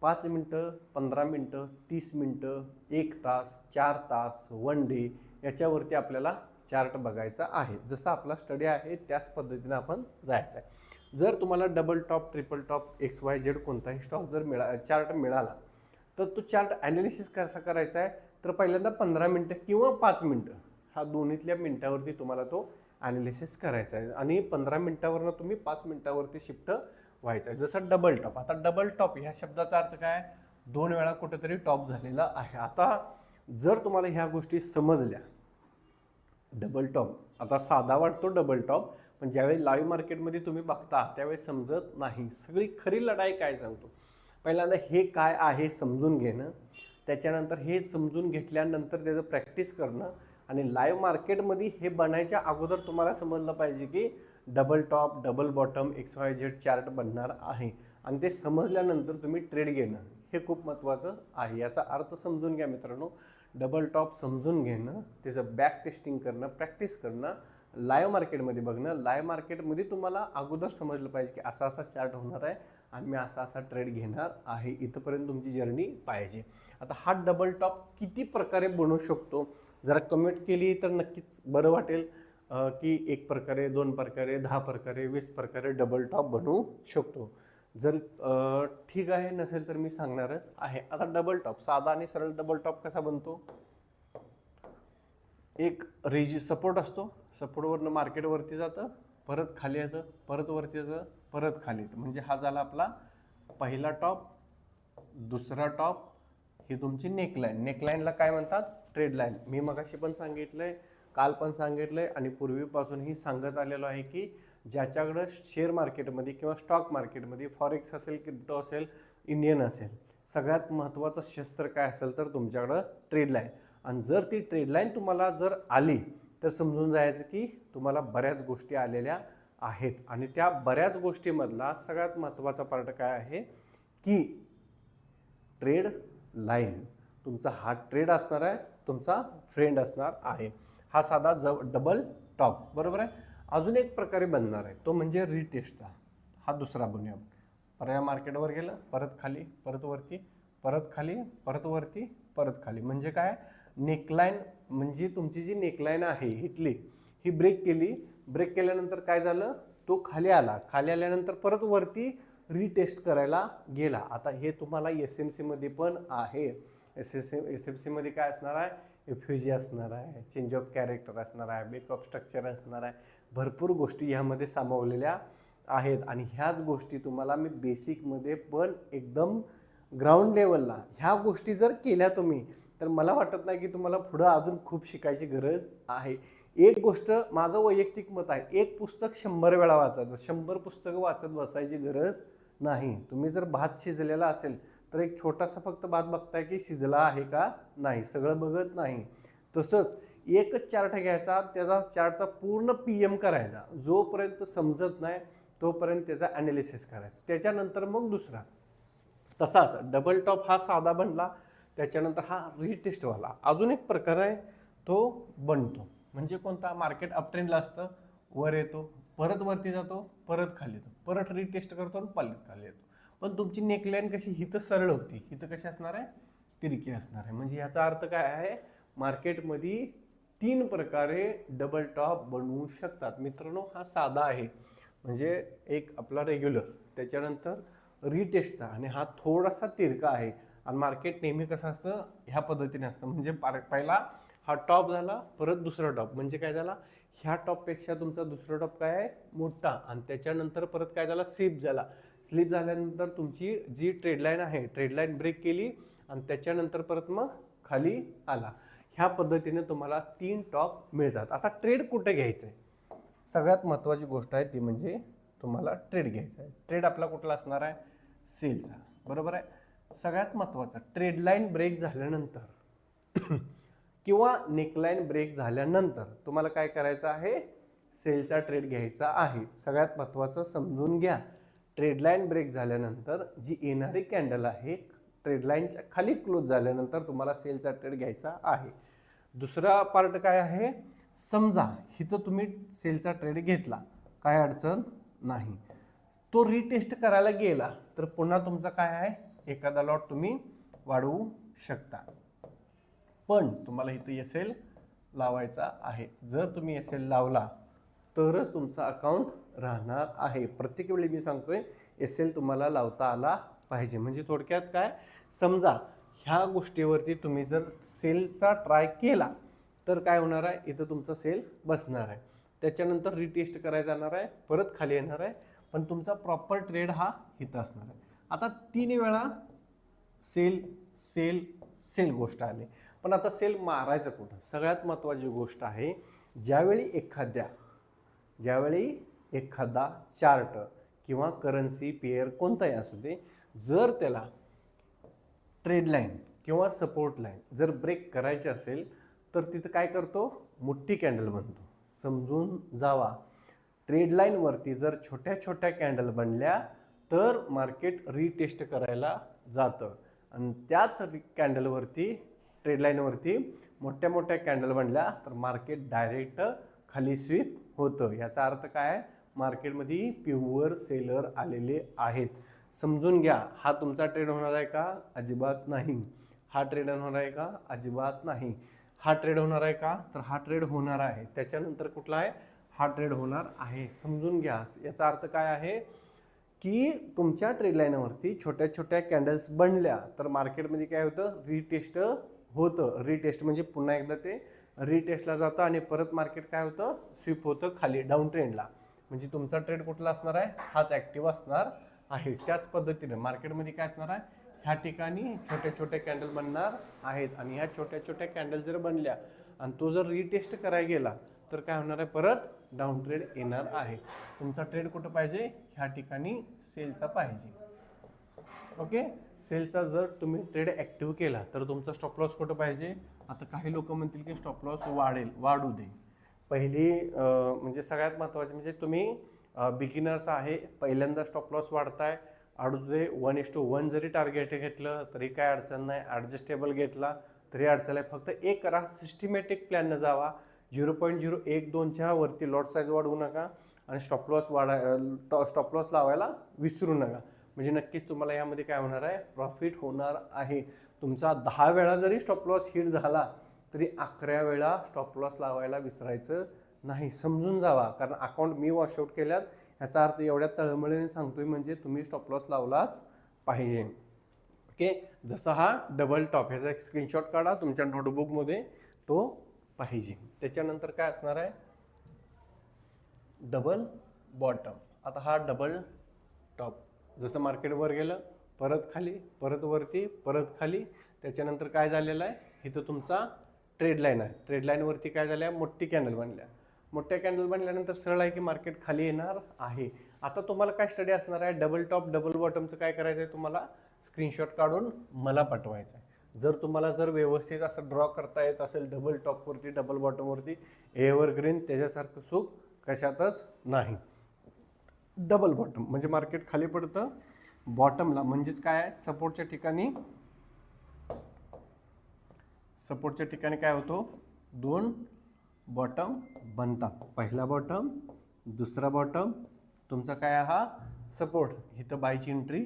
5 मिनटं, 15 मिनटं, 30 मिनटं, 1 तास, 4 तास, 1 डे याच्यावरती आपल्याला चार्ट बघायचा आहे. जसं आपला स्टडी आहे त्याच पद्धतीने आपण जायचं आहे. जर तुम्हाला double top, triple top, XYZ कोणताही स्टॉक जर चार्ट मिळाला तर तो चार्ट ॲनालिसिस कसा करायचा आहे, तर पहिल्यांदा 15 मिनटं किंवा 5 मिनटं हा दोन्हीतल्या मिनटावरती तुम्हाला तो ॲनालिसिस करायचा आहे. आणि 15 मिनटावरनं तुम्ही 5 मिनटावरती शिफ्ट व्हायचं आहे. जसं डबल टॉप. आता डबल टॉप ह्या शब्दाचा अर्थ काय, 2 वेळा कुठेतरी टॉप झालेला आहे. आता जर तुम्हाला ह्या गोष्टी समजल्या, डबल टॉप आता साधा वाटतो डबल टॉप, पण ज्यावेळी लाईव्ह मार्केटमध्ये तुम्ही बघता त्यावेळी समजत नाही. सगळी खरी लढाई काय सांगतो, पहिल्यांदा हे काय आहे समजून घेणं, त्याच्यानंतर हे समजून घेतल्यानंतर त्याचं प्रॅक्टिस करणं, आणि लाईव्ह मार्केटमध्ये हे बनायच्या अगोदर तुम्हाला समजलं पाहिजे की double top, double bottom, XYZ chart बनणार आहे. आणि ते समजल्यानंतर तुम्ही ट्रेड घेणं हे खूप महत्त्वाचं आहे. याचा अर्थ समजून घ्या मित्रांनो. डबल टॉप समजून घेणं, त्याचं बॅक टेस्टिंग करणं, प्रॅक्टिस करणं, लाईव्ह मार्केटमध्ये बघणं. लाईव्ह मार्केटमध्ये तुम्हाला अगोदर समजलं पाहिजे की असा चार्ट होणार आहे आणि मी असा ट्रेड घेणार आहे. इथंपर्यंत तुमची जर्नी पाहिजे. आता हा डबल टॉप किती प्रकारे बनवू शकतो जरा कमेंट केली तर नक्कीच बरं वाटेल. की 1 प्रकारे, 2 प्रकारे, 10 प्रकारे, 20 प्रकारे डबल टॉप बनवू शकतो. जर ठीक आहे नसेल तर मी सांगणारच आहे. आता डबल टॉप, साधा आणि सरळ डबल टॉप कसा बनतो, एक सपोर्ट असतो, सपोर्टवरनं मार्केटवरती जातं, परत खाली येतं, परत वरती येतं, परत खाली येतं. म्हणजे हा झाला आपला पहिला टॉप. दुसरा टॉप, ही तुमची नेकलाईन. नेकलाईनला काय म्हणतात, ट्रेड लाईन. मी मगाशी पण सांगितलंय, काल पण सांगितलंय आणि पूर्वीपासूनही सांगत आलेलो आहे की ज्याच्याकडं शेअर मार्केटमध्ये किंवा स्टॉक मार्केटमध्ये फॉरेक्स असेल, क्रिप्टो असेल, इंडियन असेल, सगळ्यात महत्त्वाचं शस्त्र काय असेल तर तुमच्याकडं ट्रेड लाईन. आणि जर ती ट्रेड लाईन तुम्हाला जर आली तर समजून जायचं की तुम्हाला बऱ्याच गोष्टी आलेल्या आहेत. आणि त्या बऱ्याच गोष्टीमधला सगळ्यात महत्त्वाचा पार्ट काय आहे की ट्रेड लाईन. तुमचा हा ट्रेड असणार आहे, तुमचा फ्रेंड असणार आहे. हा साधा डबल टॉप, बरोबर आहे. अजून एक प्रकारे बनणार आहे तो म्हणजे रिटेस्टचा. हा दुसरा बनूया. पर्याय मार्केटवर गेलं, परत खाली, परत वरती, परत खाली, परत वरती, परत खाली. म्हणजे काय, नेकलाईन म्हणजे तुमची जी नेकलाईन आहे इथली, ही ब्रेक केली. ब्रेक केल्यानंतर काय झालं, तो खाली आला. खाली आल्यानंतर परत वरती रिटेस्ट करायला गेला. आता हे तुम्हाला SMC मध्ये पण आहे. SMC मध्ये काय असणार आहे, एफयुजी असणार आहे, चेंज ऑफ कॅरेक्टर असणार आहे, बॅकअप स्ट्रक्चर असणार आहे, भरपूर गोष्टी ह्यामध्ये सामावलेल्या आहेत. आणि ह्याच गोष्टी तुम्हाला मी बेसिकमध्ये पण एकदम ग्राउंड लेवलला ह्या गोष्टी जर केल्या तुम्ही, तर मला वाटत नाही की तुम्हाला पुढं अजून खूप शिकायची गरज आहे. एक गोष्ट माझं वैयक्तिक मत आहे, एक पुस्तक 100 वेळा वाचायचं, 100 पुस्तकं वाचत बसायची गरज नाही. तुम्ही जर भात शिजलेला असेल तर एक छोटासा फक्त भात बघताय की शिजला आहे का नाही, सगळं बघत नाही. तसंच एकच चार्ट घ्यायचा, त्याचा चार्टचा पूर्ण PM करायचा, जोपर्यंत समजत नाही तोपर्यंत त्याचा ॲनालिसिस करायचा, त्याच्यानंतर मग दुसरा. तसाच डबल टॉप हा साधा बनला, त्याच्यानंतर हा रिटेस्टवाला अजून एक प्रकार आहे, तो बनतो. म्हणजे कोणता, मार्केट अपट्रेंडला असतं, वर येतो, परत वरती जातो, परत खाली येतो, परत रिटेस्ट करतो आणि परत खाली येतो. पण तुमची नेकलाईन कशी हिथं सरळ होती, हिथं कशी असणार आहे, तिरकी असणार आहे. म्हणजे याचा अर्थ काय आहे, मार्केटमध्ये 3 प्रकारे डबल टॉप बनवू शकतात. मित्रांनो, हा साधा आहे म्हणजे एक आपला रेग्युलर, त्याच्यानंतर रिटेस्टचा, आणि हा थोडासा तिरका आहे. आणि मार्केट नेहमी कसं असतं, ह्या पद्धतीने असतं. म्हणजे पहिला हा टॉप झाला, परत दुसरा टॉप, म्हणजे काय झाला, ह्या टॉपपेक्षा तुमचा दुसरा टॉप काय आहे, मोठा, आणि त्याच्यानंतर परत काय झाला, स्लिप झाला. स्लिप झाल्यानंतर तुमची जी ट्रेडलाईन आहे, ट्रेडलाईन ब्रेक केली आणि त्याच्यानंतर परत मग खाली आला. ह्या पद्धतीने तुम्हाला 3 टॉप मिळतात. आता ट्रेड कुठे घ्यायचं आहे, सगळ्यात महत्त्वाची गोष्ट आहे ती म्हणजे तुम्हाला ट्रेड घ्यायचा आहे. ट्रेड आपला कुठला असणार आहे, सेलचा, बरोबर आहे. सगळ्यात महत्त्वाचा, ट्रेडलाईन ब्रेक झाल्यानंतर किंवा नेकलाईन ब्रेक झाल्यानंतर तुम्हाला काय करायचं आहे, सेलचा ट्रेड घ्यायचा आहे. सगळ्यात महत्त्वाचं समजून घ्या, ट्रेडलाईन ब्रेक झाल्यानंतर जी येणारी कॅन्डल आहे, ट्रेडलाईनच्या खाली क्लोज झाल्यानंतर तुम्हाला सेलचा ट्रेड घ्यायचा आहे. दुसरा पार्ट काय आहे, समजा इथं तुम्ही सेलचा ट्रेड घेतला, काय अडचण नाही, तो रिटेस्ट करायला गेला तर पुन्हा तुमचा काय आहे, एखादा लॉट तुम्ही वाढवू शकता. पण तुम्हाला इथं SL लावायचा आहे. जर तुम्ही SL लावला तरच तुमचा अकाउंट राहणार आहे. प्रत्येक वेळी मी सांगतोय SL तुम्हाला लावता आला पाहिजे. म्हणजे थोडक्यात काय, समजा ह्या गोष्टीवरती तुम्ही जर सेलचा ट्राय केला तर काय होणार आहे, इथं तुमचा सेल बसणार आहे, त्याच्यानंतर रिटेस्ट करायला जाणार आहे, परत खाली येणार आहे, पण तुमचा प्रॉपर ट्रेड हा इथं असणार आहे. आता 3 वेळा सेल सेल सेल गोष्ट आली, पण आता सेल मारायचं कुठं, सगळ्यात महत्त्वाची गोष्ट आहे. ज्यावेळी एखादा चार्ट किंवा करन्सी पेअर कोणताही असू दे, जर त्याला ट्रेड लाईन किंवा सपोर्ट लाईन जर ब्रेक करायची असेल तर तिथं काय करतो, मोठी कॅन्डल बनतो. समजून जावा, ट्रेड लाईनवरती जर छोट्या छोट्या कॅन्डल बनल्या तर मार्केट रिटेस्ट करायला जातं, आणि त्याच कॅन्डलवरती ट्रेड लाईनवरती मोठ्या मोठ्या कॅन्डल बनल्या तर मार्केट डायरेक्ट खाली स्वीप होतं. याचा अर्थ काय, मार्केटमध्ये प्युअर सेलर आलेले आहेत. समजून घ्या, हा तुमचा ट्रेड होणार आहे का, अजिबात नाही. हा ट्रेड होणार आहे का, अजिबात नाही. हा ट्रेड होणार आहे का, तर हा ट्रेड होणार आहे. त्याच्यानंतर कुठला आहे, हा ट्रेड होणार आहे. समजून घ्या, याचा अर्थ काय आहे की तुमच्या ट्रेड लाईनवरती छोट्या छोट्या कॅन्डल्स बनल्या तर मार्केटमध्ये काय होतं, रिटेस्ट होतं. रिटेस्ट म्हणजे पुन्हा एकदा ते रिटेस्टला जातं आणि परत मार्केट काय होतं, स्वीप होतं खाली डाऊन ट्रेंडला. म्हणजे तुमचा ट्रेड कुठला असणार आहे, हाच ॲक्टिव्ह असणार आहे. त्याच पद्धतीने मार्केटमध्ये काय असणार आहे, ह्या ठिकाणी छोट्या छोट्या कॅन्डल बनणार आहेत, आणि ह्या छोट्या छोट्या कॅन्डल जर बनल्या आणि तो जर रिटेस्ट करायला गेला तर काय होणार आहे, परत डाऊन ट्रेड येणार आहे. तुमचा ट्रेड कुठं पाहिजे, ह्या ठिकाणी सेलचा पाहिजे. ओके, सेलचा जर तुम्ही ट्रेड ॲक्टिव्ह केला तर तुमचा स्टॉप लॉस कुठं पाहिजे. आता काही लोक म्हणतील की स्टॉप लॉस वाढू दे. पहिली म्हणजे सगळ्यात महत्त्वाचे म्हणजे तुम्ही बिगिनर्स आहे, पहिल्यांदा स्टॉप लॉस वाढताय, अडू दे. 1:1 जरी टार्गेट घेतलं तरी काय अडचण नाही, ॲडजस्टेबल घेतला तरी अडचण आहे. फक्त एक करा, सिस्टमॅटिक प्लॅननं जावा. 0.012च्या वरती लॉट साईज वाढवू नका आणि स्टॉप लॉस लावायला विसरू नका. म्हणजे नक्कीच तुम्हाला यामध्ये काय होणार आहे, प्रॉफिट होणार आहे. तुमचा 10 वेळा जरी स्टॉप लॉस हिट झाला तरी 11 वेळा स्टॉप लॉस लावायला विसरायचं नाही. समजून जावा, कारण अकाउंट मी वॉशआउट केल्यात, ह्याचा अर्थ एवढ्या तळमळीने सांगतोय म्हणजे तुम्ही स्टॉप लॉस लावलाच पाहिजे. ओके, जसा हा डबल टॉप, ह्याचा एक स्क्रीनशॉट काढा तुमच्या नोटबुकमध्ये, तो पाहिजे. त्याच्यानंतर काय असणार आहे, डबल बॉटम. आता हा डबल टॉप, जसं मार्केट वर गेलं परत खाली, परत वरती, परत खाली, त्याच्यानंतर काय झालेलं आहे, इथं तुमचा ट्रेड लाईन आहे. ट्रेड लाईनवरती काय झालं आहे, मोठी कॅन्डल बनल्या. मोठ्या कॅन्डल बनल्यानंतर सरळ आहे की मार्केट खाली येणार आहे. आता तुम्हाला काय स्टडी असणार आहे, डबल टॉप डबल बॉटमचं काय करायचं आहे, तुम्हाला स्क्रीनशॉट काढून मला पाठवायचं आहे. जर व्यवस्थित असं ड्रॉ करता येत असेल डबल टॉपवरती डबल बॉटमवरती, एव्हरग्रीन त्याच्यासारखं सुख कशातच नाही. डबल बॉटम म्हणजे मार्केट खाली पडतं बॉटमला, म्हणजेच काय आहे, सपोर्टच्या ठिकाणी काय होतो, दोन बॉटम बनतात. पहिला बॉटम, दुसरा बॉटम, तुमचा काय हा सपोर्ट, इथं बायची एंट्री,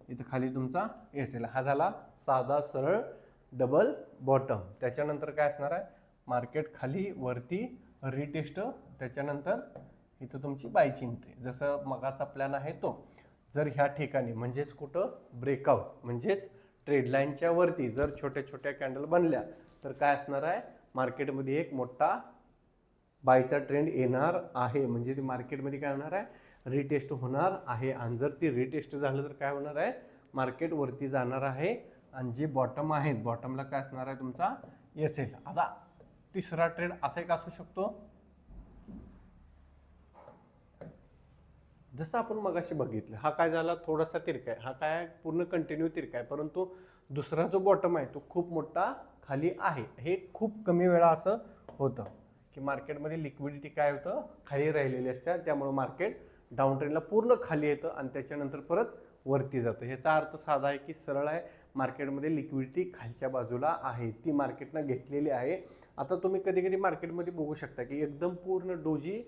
इथं खाली तुमचा एसेल. हा झाला साधा सरळ डबल बॉटम. त्याच्यानंतर काय असणार आहे, मार्केट खाली वरती रिटेस्ट, त्याच्यानंतर इथं तुमची बायची एंट्री. जसं मगाचा प्लॅन आहे तो, जर ह्या ठिकाणी म्हणजेच कुठं ब्रेकआउट, म्हणजेच ट्रेड लाईनच्या वरती जर छोट्या छोट्या कॅन्डल बनल्या तर काय असणार आहे, मार्केटमध्ये एक मोठा बायचा ट्रेंड येणार आहे. म्हणजे ती मार्केटमध्ये काय होणार आहे, रिटेस्ट होणार आहे. आणि जर ती रिटेस्ट झालं तर काय होणार आहे, मार्केट वरती जाणार आहे. आणि जे बॉटम आहेत, बॉटमला काय असणार आहे, तुमचा एसेल. आता तिसरा ट्रेंड असा एक असू शकतो, जसं आपण मगाशी बघितलं, हा काय झाला, थोडासा तिरका आहे, हा काय पूर्ण कंटिन्यू तिरका आहे, परंतु दुसरा जो बॉटम आहे तो खूप मोठा खाली आहे. हे खूप कमी वेळा असं होतं की मार्केटमध्ये लिक्विडिटी काय होतं, खाली राहिलेली असते, त्यामुळे मार्केट डाऊन ट्रेंडला पूर्ण खाली येतं आणि त्याच्यानंतर परत वरती जातं. ह्याचा अर्थ साधा आहे की सरळ आहे, मार्केटमध्ये लिक्विडिटी खालच्या बाजूला आहे, ती मार्केटनं घेतलेली आहे. आता तुम्ही कधी कधी मार्केटमध्ये बघू शकता की एकदम पूर्ण डोजी,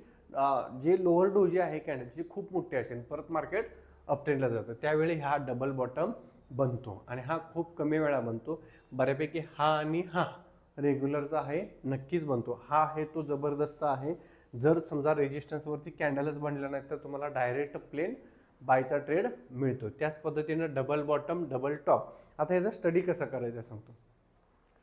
जे लोअर डोजी आहे कॅन्डलची खूप मोठी असेल, परत मार्केट अपट्रेंडला जातं, त्यावेळी हा डबल बॉटम बनतो. आणि हा खूप कमी वेळा बनतो. बऱ्यापैकी हा आणि हा रेग्युलरचा आहे, नक्कीच बनतो. हा आहे तो जबरदस्त आहे. जर समजा रेजिस्टन्सवरती कॅन्डलच बनला नाही तर तुम्हाला डायरेक्ट प्लेन बायचा ट्रेड मिळतो. त्याच पद्धतीनं डबल बॉटम डबल टॉप. आता ह्याचा स्टडी कसा करायचा सांगतो.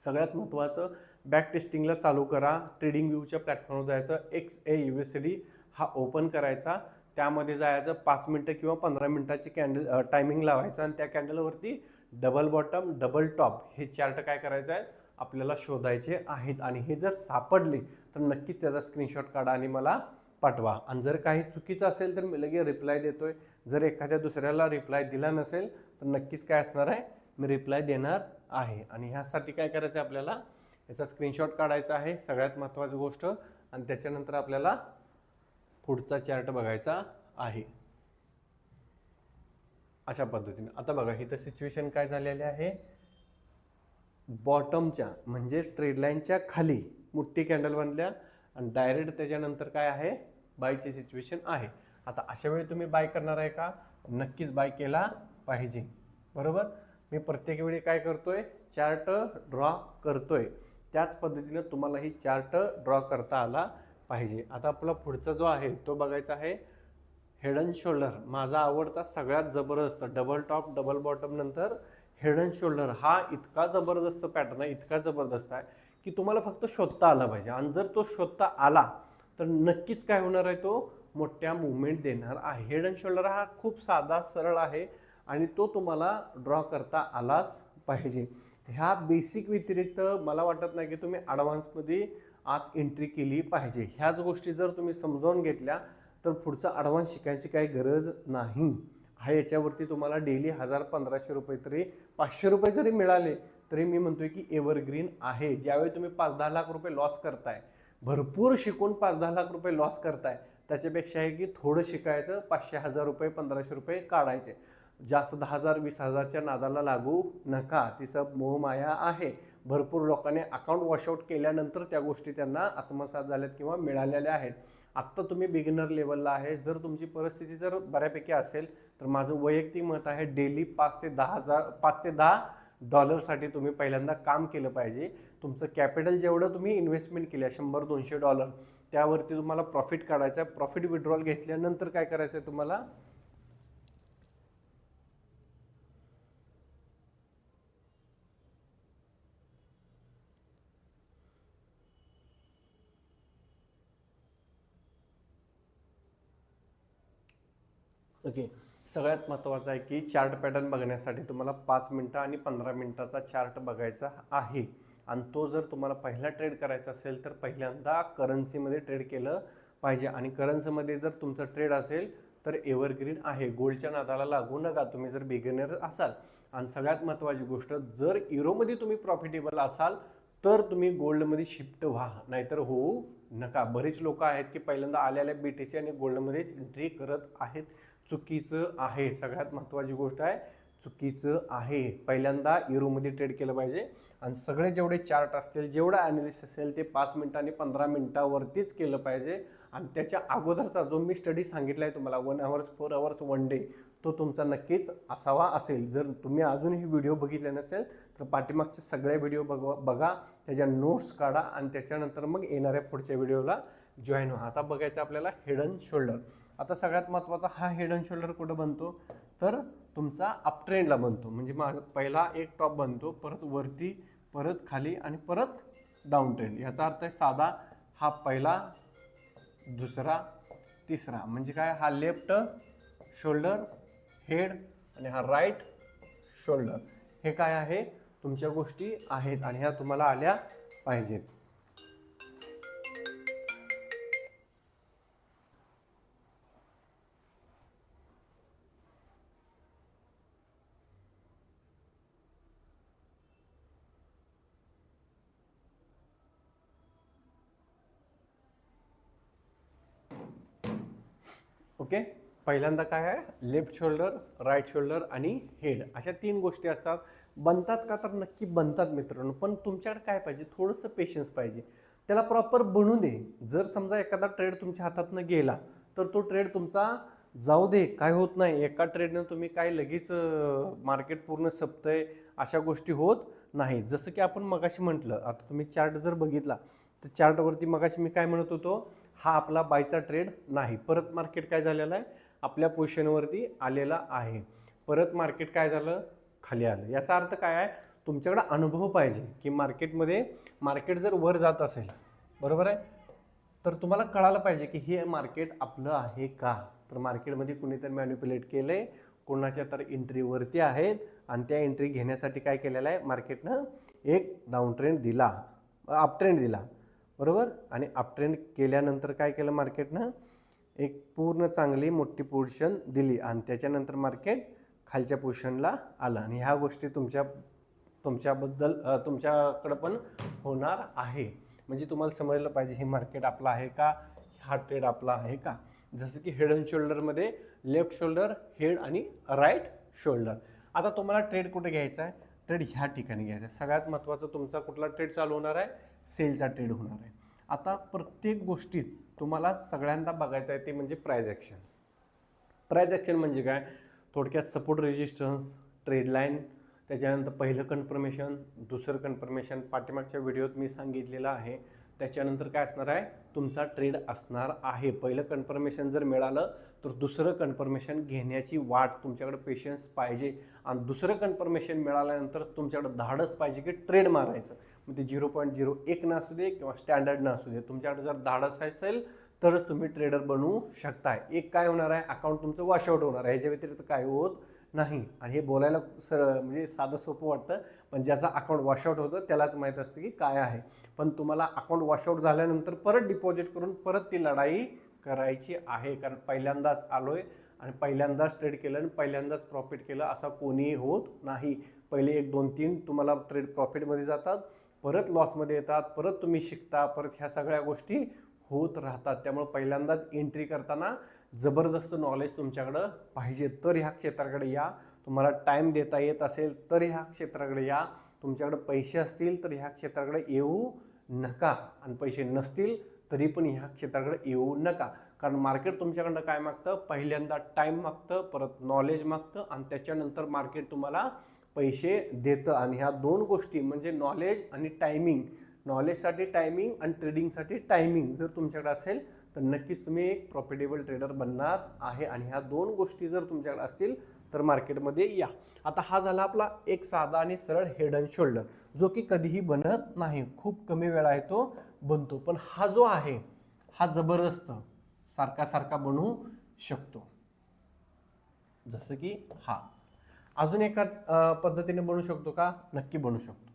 सगळ्यात महत्त्वाचं, बॅक टेस्टिंगला चालू करा. ट्रेडिंग व्ह्यूच्या प्लॅटफॉर्मवर जायचं, XAUSD हा ओपन करायचा, त्यामध्ये जायचं, 5 मिनटं किंवा 15 मिनटाची कॅन्डल टायमिंग लावायचं आणि त्या कॅन्डलवरती डबल बॉटम डबल टॉप हे चार्ट काय करायचं आहे आपल्याला शोधायचे आहेत. आणि हे जर सापडले तर नक्कीच त्याचा स्क्रीनशॉट काढा आणि मला पाठवा. आणि जर काही चुकीचं असेल तर मी लगेच रिप्लाय देतोय. जर एखाद्या दुसऱ्याला रिप्लाय दिला नसेल तर नक्कीच काय असणार आहे, मी रिप्लाय देणार आहे. आणि ह्यासाठी काय करायचं आहे, आपल्याला याचा स्क्रीनशॉट काढायचा आहे सगळ्यात महत्त्वाची गोष्ट. आणि त्याच्यानंतर आपल्याला पुढचा चार्ट बघायचा आहे अशा पद्धतीने. आता बघा इथं सिच्युएशन काय झालेली आहे, बॉटमच्या म्हणजे ट्रेड लाईनच्या खाली मोठी कॅन्डल बनल्या आणि डायरेक्ट त्याच्यानंतर काय आहे, बायची सिच्युएशन आहे. आता अशा वेळी तुम्ही बाय करणार आहे का, नक्कीच बाय केला पाहिजे, बरोबर. मी प्रत्येक वेळी काय करतोय, चार्ट ड्रॉ करतोय, त्याच पद्धतीने तुम्हाला ही चार्ट ड्रॉ करता आला पाहिजे. आता आपला पुढचा जो आहे तो बघायचा आहे हेड अँड शोल्डर. माझा आवडता सगळ्यात जबरदस्त डबल टॉप डबल बॉटम नंतर हेड अँड शोल्डर. हा इतका जबरदस्त पॅटर्न आहे, इतका जबरदस्त आहे की तुम्हाला फक्त शोधता आला पाहिजे. आणि जर तो शोधता आला तर नक्कीच काय होणार आहे, तो मोठ्या मुवमेंट देणार आहे. हेड अँड शोल्डर हा खूप साधा सरळ आहे आणि तो तुम्हाला ड्रॉ करता आलाच पाहिजे. ह्या बेसिक व्यतिरिक्त मला वाटत नाही की तुम्ही ॲडव्हान्समध्ये आत एंट्री केली पाहिजे. ह्याच गोष्टी जर तुम्ही समजावून घेतल्या तर पुढचा ॲडव्हान्स शिकायची काही गरज नाही. हा याच्यावरती तुम्हाला डेली 1000-1500 रुपये तरी 500 रुपये जरी मिळाले तरी मी म्हणतोय की एव्हरग्रीन आहे. ज्यावेळी तुम्ही 5-10 लाख रुपये लॉस करताय, भरपूर शिकून 5-10 लाख रुपये लॉस करताय, त्याच्यापेक्षा आहे की थोडं शिकायचं, 500-1000 रुपये 1500 रुपये काढायचे. जास्त 10,000-20,000च्या नादाला लागू नका, ती सब मोहमाया आहे. भरपूर लोकांनी अकाउंट वॉशआउट केल्यानंतर त्या गोष्टी त्यांना आत्मसात झाल्यात किंवा मिळालेल्या आहेत. आत्ता तुम्ही बिगिनर लेवलला आहे. जर तुमची परिस्थिती जर बऱ्यापैकी असेल तर माझं वैयक्तिक मत आहे डेली $5 ते $10 साठी तुम्ही पहिल्यांदा काम केलं पाहिजे. तुमचं कॅपिटल जेवढं तुम्ही इन्व्हेस्टमेंट केलं $100-200 त्यावरती तुम्हाला प्रॉफिट काढायचा आहे. प्रॉफिट विड्रॉल घेतल्यानंतर काय करायचं आहे तुम्हाला, ओके. सगळ्यात महत्त्वाचं आहे की चार्ट पॅटर्न बघण्यासाठी तुम्हाला 5 मिनटं आणि 15 मिनटाचा चार्ट बघायचा आहे. आणि तो जर तुम्हाला पहिला ट्रेड करायचा असेल तर पहिल्यांदा करन्सीमध्ये ट्रेड केलं पाहिजे. आणि करन्सीमध्ये जर तुमचं ट्रेड असेल तर एव्हरग्रीन आहे, गोल्डच्या नादाला लागू नका तुम्ही जर बिगिनर असाल. आणि सगळ्यात महत्त्वाची गोष्ट, जर युरोमध्ये तुम्ही प्रॉफिटेबल असाल तर तुम्ही गोल्डमध्ये शिफ्ट व्हा, नाहीतर होऊ नका. बरेच लोक आहेत की पहिल्यांदा आलेल्या BTC आणि गोल्डमध्ये एंट्री करत आहेत. चुकीचं आहे. सगळ्यात महत्त्वाची गोष्ट आहे, चुकीचं आहे. पहिल्यांदा युरोमध्ये ट्रेड केलं पाहिजे. आणि सगळे जेवढे चार्ट असतील, जेवढा ॲनालिसिस असेल ते 5 मिनटं आणि 15 मिनटावरतीच केलं पाहिजे. आणि त्याच्या अगोदरचा जो मी स्टडी सांगितला आहे तुम्हाला 1 आवर्स 4 आवर्स 1 डे, तो तुमचा नक्कीच असावा असेल. जर तुम्ही अजूनही व्हिडिओ बघितले नसेल तर पाठीमागचे सगळे व्हिडिओ बघा, त्याच्या नोट्स काढा आणि त्याच्यानंतर मग येणाऱ्या पुढच्या व्हिडिओला जॉईन व्हा. आता बघायचं आपल्याला हेड अँड शोल्डर. आता सगळ्यात महत्त्वाचा हा हेड अँड शोल्डर कुठं बनतो तर तुमचा अप ट्रेंडला बनतो. म्हणजे पहिला एक टॉप बनतो, परत वरती, परत खाली आणि परत डाऊन ट्रेंड. याचा अर्थ आहे साधा, हा पहिला, दुसरा, तिसरा. म्हणजे काय, हा लेफ्ट शोल्डर हेड आणि हा राईट शोल्डर. हे काय आहे, तुमच्या गोष्टी आहेत आणि ह्या तुम्हाला आल्या पाहिजेत. ओके. पहिल्यांदा काय आहे, लेफ्ट शोल्डर, राईट शोल्डर आणि हेड, अशा 3 गोष्टी असतात. बनतात का तर नक्की बनतात मित्रांनो, पण तुमच्याकडे काय पाहिजे, थोडंसं पेशन्स पाहिजे. त्याला प्रॉपर बनू दे. जर समजा एखादा ट्रेड तुमच्या हातातनं गेला तर तो ट्रेड तुमचा जाऊ दे, काय होत नाही. एका ट्रेडनं तुम्ही काय लगेच मार्केट पूर्ण सपतंय अशा गोष्टी होत नाही. जसं की आपण मगाशी म्हटलं, आता तुम्ही चार्ट जर बघितला तर चार्टवरती मगाशी मी काय म्हणत होतो, हा आपला बायचा ट्रेड नाही. परत मार्केट काय झालेलं आहे, आपल्या पोझिशनवरती आलेला आहे. परत मार्केट काय झालं, खाली आलं. याचा अर्थ काय आहे, तुमच्याकडे अनुभव पाहिजे की मार्केट जर वर जात असेल, बरोबर आहे, तर तुम्हाला कळायला पाहिजे की हे मार्केट आपलं आहे का. तर मार्केटमध्ये कुणीतरी मॅनिप्युलेट केलं आहे, कोणाच्या तर एंट्रीवरती आहेत आणि त्या एंट्री घेण्यासाठी काय केलेलं आहे, मार्केटनं एक डाऊन ट्रेंड दिला, अप ट्रेंड दिला, बरोबर. आणि अप ट्रेंड केल्यानंतर काय केलं, मार्केटनं एक पूर्ण चांगली मोठी पोझिशन दिली आणि त्याच्यानंतर मार्केट खालच्या पोझिशनला आलं. आणि ह्या गोष्टी तुमच्याकडं पण होणार आहे. म्हणजे तुम्हाला समजलं पाहिजे हे मार्केट आपलं आहे का, हा ट्रेड आपला आहे का. जसं की हेड अँड शोल्डरमध्ये लेफ्ट शोल्डर, हेड आणि राईट शोल्डर. आता तुम्हाला ट्रेड कुठे घ्यायचा आहे, ट्रेड ह्या ठिकाणी घ्यायचा आहे. सगळ्यात महत्त्वाचं तुमचा कुठला ट्रेड चालू होणार आहे, सेलचा ट्रेड होणार आहे. आता प्रत्येक गोष्टीत तुम्हाला सगळ्यांदा बघायचं आहे ते म्हणजे प्राइस ॲक्शन. प्राइस ॲक्शन म्हणजे काय, थोडक्यात सपोर्ट रेजिस्टन्स, ट्रेड लाईन, त्याच्यानंतर पहिलं कन्फर्मेशन, दुसरं कन्फर्मेशन पाठीमागच्या व्हिडिओत मी सांगितलेलं आहे. त्याच्यानंतर काय असणार आहे, तुमचा ट्रेड असणार आहे. पहिलं कन्फर्मेशन जर मिळालं तर दुसरं कन्फर्मेशन घेण्याची वाट, तुमच्याकडे पेशन्स पाहिजे. आणि दुसरं कन्फर्मेशन मिळाल्यानंतर तुमच्याकडे धाडस पाहिजे की ट्रेड मारायचं. मग ते 0.01 न असू दे किंवा स्टँडर्ड न असू दे, तुमच्याकडे जर धाडस असेल तरच तुम्ही ट्रेडर बनवू शकताय. एक काय होणार आहे, अकाउंट तुमचं वॉशआउट होणार आहे, ह्याच्या व्यतिरिक्त काय होत नाही. आणि हे बोलायला म्हणजे साधं सोपं वाटतं, पण ज्याचा अकाउंट वॉशआउट होतं त्यालाच माहीत असतं की काय आहे. पण तुम्हाला अकाउंट वॉशआउट झाल्यानंतर परत डिपॉझिट करून परत ती लढाई करायची आहे. कारण पहिल्यांदाच आलोय आणि पहिल्यांदाच ट्रेड केलं आणि पहिल्यांदाच प्रॉफिट केलं असा कोणीही होत नाही. पहिले 1 2 3 तुम्हाला ट्रेड प्रॉफिटमध्ये जातात, परत लॉसमध्ये येतात, परत तुम्ही शिकता, परत ह्या सगळ्या गोष्टी होत राहतात. त्यामुळे पहिल्यांदाच एंट्री करताना जबरदस्त नॉलेज तुमच्याकडं पाहिजे, तर ह्या क्षेत्राकडे या. तुम्हाला टाईम देता येत असेल तर ह्या क्षेत्राकडे या. तुमच्याकडे पैसे असतील तर ह्या क्षेत्राकडे येऊ नका, आणि पैसे नसतील तरी पण ह्या क्षेत्राकडे येऊ नका. कारण मार्केट तुमच्याकडनं काय मागतं, पहिल्यांदा टाईम मागतं, परत नॉलेज मागतं आणि त्याच्यानंतर मार्केट तुम्हाला पैसे देतं. आणि ह्या दोन गोष्टी म्हणजे नॉलेज आणि टायमिंग, नॉलेजसाठी टायमिंग आणि ट्रेडिंगसाठी टायमिंग जर तुमच्याकडे असेल तर नक्कीच तुम्ही एक प्रॉफिटेबल ट्रेडर बनणार आहे. आणि ह्या दोन गोष्टी जर तुमच्याकडे असतील तर मार्केटमध्ये या. आता हा झाला आपला एक साधा आणि सरळ हेड अँड शोल्डर, जो की कधीही बनत नाही, खूप कमी वेळा आहे तो बनतो. पण हा जो आहे हा जबरदस्त सारखा सारखा बनवू शकतो. जसं की हा अजून एका पद्धतीने बनवू शकतो का? नक्की बनवू शकतो.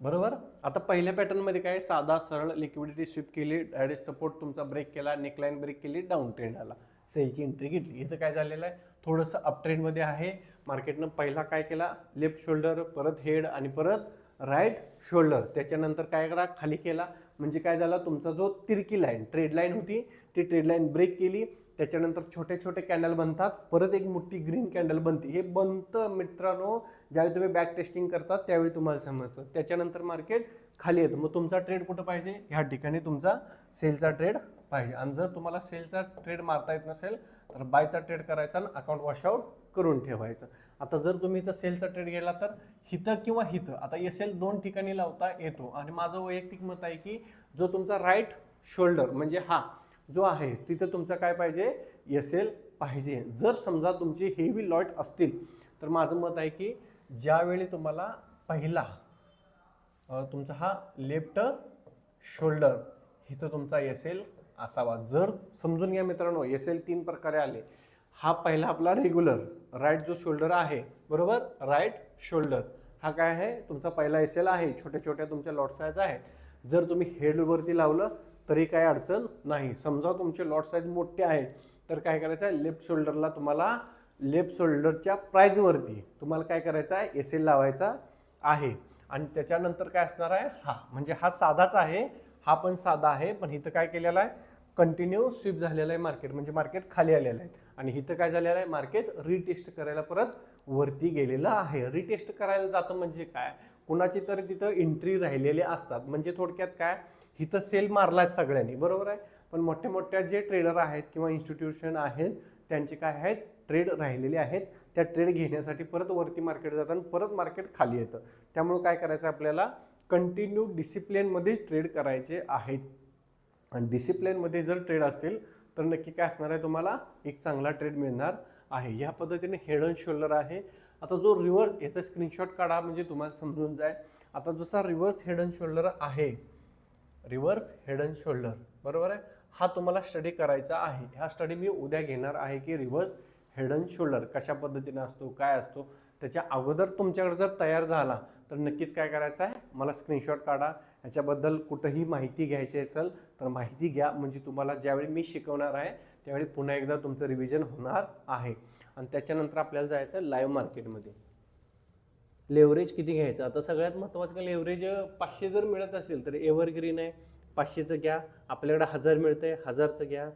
बरोबर. आता पहिल्या पॅटर्न मध्ये काय, साधा सरळ लिक्विडिटी स्वीप केली, डायरेक्ट सपोर्ट तुमचा ब्रेक केला, नेकलाईन ब्रेक केली, डाऊन ट्रेंड आला, सेलची एंट्री घेतली. इथं काय झालेलं आहे, थोडंसं अप ट्रेंड मध्ये आहे. मार्केटनं पहिला काय केला, लेफ्ट शोल्डर, परत हेड आणि परत राईट शोल्डर, त्याच्यानंतर काय करा, खाली केला. म्हणजे काय झालं, तुमचा जो तिरकी लाईन ट्रेड लाईन होती ती ट्रेड लाईन ब्रेक केली. त्याच्यानंतर छोटे छोटे कॅन्डल बनतात, परत एक मोठी ग्रीन कॅन्डल बनते. हे बनतं मित्रांनो ज्यावेळी तुम्ही बॅक टेस्टिंग करतात त्यावेळी तुम्हाला समजतं. त्याच्यानंतर मार्केट खाली येतं. मग तुमचा ट्रेड कुठं पाहिजे, ह्या ठिकाणी तुमचा सेलचा ट्रेड पाहिजे. आणि जर तुम्हाला सेलचा ट्रेड मारता येत नसेल तर बायचा ट्रेड करायचा आणि अकाउंट वॉशआउट करून ठेवायचं. आता जर तुम्ही इथं सेलचा ट्रेड गेला तर हिथं किंवा हिथं, आता एसएल दोन ठिकाणी लावता येतो. आणि माझं वैयक्तिक मत आहे की जो तुमचा राईट शोल्डर म्हणजे हा जो आहे तिथं तुमचा काय पाहिजे, एसएल पाहिजे. जर समजा तुमची हेवी लॉट असतील तर माझं मत आहे की ज्यावेळी तुम्हाला पहिला तुमचा हा लेफ्ट शोल्डर इथं तुमचा एसएल असावा. जर समजून घ्या मित्रांनो, एसएल तीन प्रकारे आले. हा पहिला आपला रेग्युलर राईट जो शोल्डर आहे, बरोबर, राईट शोल्डर हा काय आहे, तुमचा पहिला एसएल आहे. छोट्या छोट्या तुमच्या लॉट साईज आहे. जर तुम्ही हेडवरती लावलं तरी काही अडचण नाही. समजा तुमचे लॉट साईज मोठे आहे तर काय करायचं आहे, लेफ्ट शोल्डरला तुम्हाला लेफ्ट शोल्डरच्या प्राइजवरती तुम्हाला काय करायचं आहे, एसएल लावायचा आहे. आणि त्याच्यानंतर काय असणार आहे, हा म्हणजे हा साधाच आहे, हा पण साधा आहे. पण इथं काय केलेलं आहे, कंटिन्यू स्वीप झालेलं आहे मार्केट, म्हणजे मार्केट खाली आलेलं आहे. आणि इथं काय झालेलं आहे, मार्केट रिटेस्ट करायला परत वरती गेलेलं आहे. रिटेस्ट करायला जातं म्हणजे काय, कुणाची तर तिथं एंट्री राहिलेली असतात. म्हणजे थोडक्यात काय, इथं सेल मारलाय सगळ्यांनी, बरोबर आहे. पण मोठ्या मोठ्या जे ट्रेडर आहेत किंवा इन्स्टिट्यूशन आहेत त्यांचे काय आहेत, ट्रेड राहिलेले आहेत. त्या ट्रेड घेण्यासाठी परत वरती मार्केट जातात आणि परत मार्केट खाली येतं. त्यामुळे काय करायचं आपल्याला, कंटिन्यू डिसिप्लिनमध्येच ट्रेड करायचे आहेत. आणि डिसिप्लिनमध्ये जर ट्रेड असतील तर नक्की काय असणार आहे, तुम्हाला एक चांगला ट्रेड मिळणार आहे. या पद्धतीने हेड अँड शोल्डर आहे. आता जो रिव्हर्स, याचा स्क्रीनशॉट काढा म्हणजे तुम्हाला समजून जाईल. आता जसा रिव्हर्स हेड अँड शोल्डर आहे, रिव्हर्स हेड अँड शोल्डर, बरोबर आहे, हा तुम्हाला स्टडी करायचा आहे. हा स्टडी मी उद्या घेणार आहे की रिव्हर्स हेड अँड शोल्डर कशा पद्धतीने असतो, काय असतो. त्याच्या अगोदर तुमच्याकडे जर तयार झाला तर नक्कीच काय करायचं आहे, मला स्क्रीनशॉट काढा. याच्याबद्दल कुठंही माहिती घ्यायची असेल तर माहिती घ्या. म्हणजे तुम्हाला ज्यावेळी मी शिकवणार आहे त्यावेळी पुन्हा एकदा तुमचं रिव्हिजन होणार आहे. आणि त्याच्यानंतर आपल्याला जायचं लाईव्ह मार्केटमध्ये. लेव्हरेज किती घ्यायचं, आता सगळ्यात महत्त्वाचं लेव्हरेज 500 जर मिळत असेल तर एव्हरग्रीन आहे, 500चं घ्या. आपल्याकडे 1000 मिळतंय, 1000चं घ्या.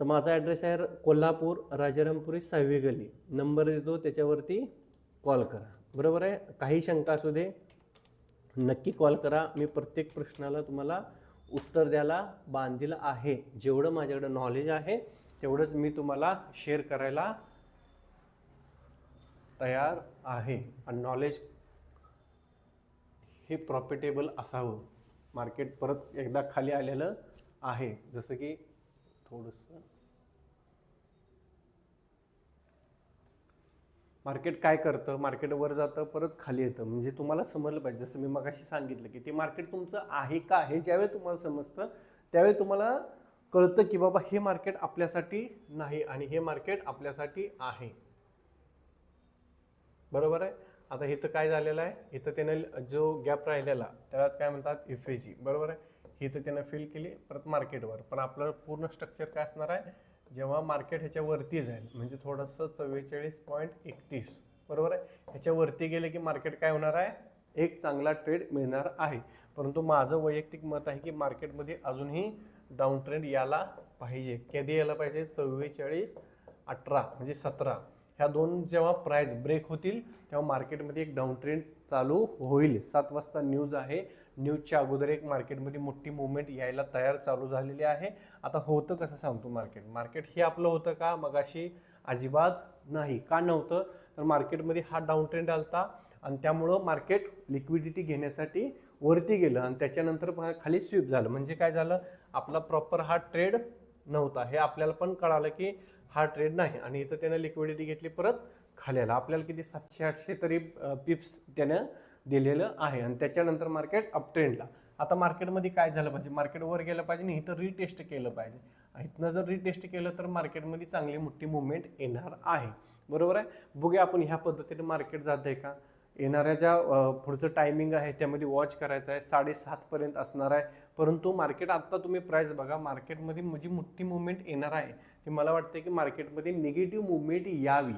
तर माझा ॲड्रेस आहे कोल्हापूर, राजारामपुरी 6वी गली. नंबर देतो त्याच्यावरती कॉल करा, बरोबर आहे. काही शंका असू दे नक्की कॉल करा. मी प्रत्येक प्रश्नाला तुम्हाला उत्तर द्यायला बांधील आहे. जेवढं माझ्याकडे नॉलेज आहे तेवढंच मी तुम्हाला शेअर करायला तयार आहे. आणि नॉलेज हे प्रॉफिटेबल असावं. मार्केट परत एकदा खाली आलेलं आहे, जसं की थोडंसं मार्केट काय करतं, मार्केट वर जातं परत खाली येतं. म्हणजे तुम्हाला समजलं पाहिजे, जसं मी मगाशी सांगितलं की ते मार्केट तुमचं आहे का, हे ज्यावेळी तुम्हाला समजतं त्यावेळी तुम्हाला कळतं की बाबा हे मार्केट आपल्यासाठी नाही आणि हे मार्केट आपल्यासाठी आहे, बरोबर आहे. आता इथं काय झालेलं आहे, इथं त्यानं जो गॅप राहिलेला त्यालाच काय म्हणतात, एफएजी, बरोबर आहे. इथं त्यानं फिल केली परत मार्केटवर. पण आपलं पूर्ण स्ट्रक्चर काय असणार आहे, जेव्हा मार्केट ह्याच्यावरती जाईल म्हणजे थोडंसं 44.31, बरोबर आहे, ह्याच्यावरती गेले की मार्केट काय होणार आहे, एक चांगला ट्रेड मिळणार आहे. परंतु माझं वैयक्तिक मत आहे की मार्केटमध्ये अजूनही डाऊन ट्रेंड यायला पाहिजे. कधी यायला पाहिजे, 44.18 म्हणजे 17 ह्या दोन जेव्हा प्राइस ब्रेक होतील तेव्हा मार्केटमध्ये एक डाऊन ट्रेंड चालू होईल. 7 वाजता न्यूज आहे, न्यूजच्या अगोदर एक मार्केटमध्ये मोठी मुवमेंट यायला तयार चालू झालेली आहे. आता होतं कसं सांगतो मार्केट हे आपलं होतं का मगाशी? अजिबात नाही. का नव्हतं? तर मार्केटमध्ये हा डाऊन ट्रेंड आलता आणि त्यामुळं मार्केट लिक्विडिटी घेण्यासाठी वरती गेलं आणि त्याच्यानंतर खाली स्वीप झालं. म्हणजे काय झालं? आपला प्रॉपर हा ट्रेड नव्हता, हे आपल्याला पण कळालं की हा ट्रेड नाही आणि इथं त्यानं लिक्विडिटी घेतली, परत खाली आला. आपल्याला किती 700-800 तरी पिप्स त्यानं दिलेलं आहे आणि त्याच्यानंतर मार्केट अप ट्रेंडला. आता मार्केटमध्ये काय झालं पाहिजे? मार्केट वर गेलं पाहिजे आणि इथं रिटेस्ट केलं पाहिजे. इथनं जर रिटेस्ट केलं तर मार्केटमध्ये चांगली मोठी मुवमेंट येणार आहे. बरोबर आहे. बघूया आपण ह्या पद्धतीने मार्केट जात आहे का. येणाऱ्या ज्या पुढचं टायमिंग आहे त्यामध्ये वॉच करायचं आहे. 7:30 पर्यंत असणार आहे. परंतु मार्केट आत्ता तुम्ही प्राइस बघा, मार्केटमध्ये म्हणजे मोठी मुवमेंट येणार आहे. ते मला वाटतं की मार्केटमध्ये निगेटिव्ह मुवमेंट यावी.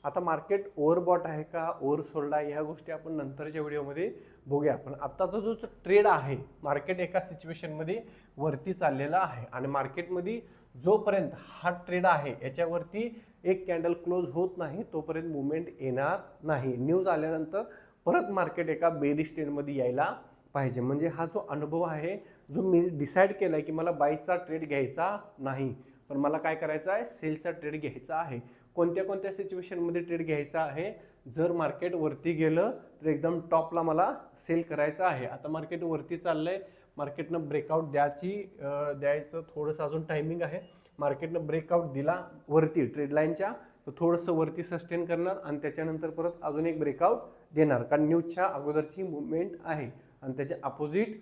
आता मार्केट ओव्हरबॉट आहे का ओव्हरसोल्ड आहे ह्या गोष्टी आपण नंतरच्या व्हिडिओमध्ये बघूया. पण आत्ताचा जो ट्रेड आहे, मार्केट एका सिच्युएशनमध्ये वरती चाललेला आहे आणि मार्केटमध्ये जोपर्यंत हा ट्रेड आहे याच्यावरती एक कॅन्डल क्लोज होत नाही तोपर्यंत मुवमेंट येणार नाही. न्यूज आल्यानंतर परत मार्केट एका बेरिश ट्रेंडमध्ये यायला पाहिजे. म्हणजे हा जो अनुभव आहे, जो मी डिसाईड केला आहे की मला बायचा ट्रेड घ्यायचा नाही, पण मला काय करायचा आहे? सेलचा ट्रेड घ्यायचा आहे. कोणत्या कोणत्या सिच्युएशनमध्ये ट्रेड घ्यायचा आहे? जर मार्केट वरती गेलं तर एकदम टॉपला मला सेल करायचं आहे. आता मार्केट वरती चाललंय, मार्केटनं ब्रेकआउट द्यायचं थोडंसं अजून टायमिंग आहे. मार्केटनं ब्रेकआउट दिला वरती ट्रेड लाईनच्या तर थोडंसं वरती सस्टेन करणार आणि त्याच्यानंतर परत अजून एक ब्रेकआउट देणार, कारण न्यूजच्या अगोदरची मुवमेंट आहे आणि त्याच्या अपोजिट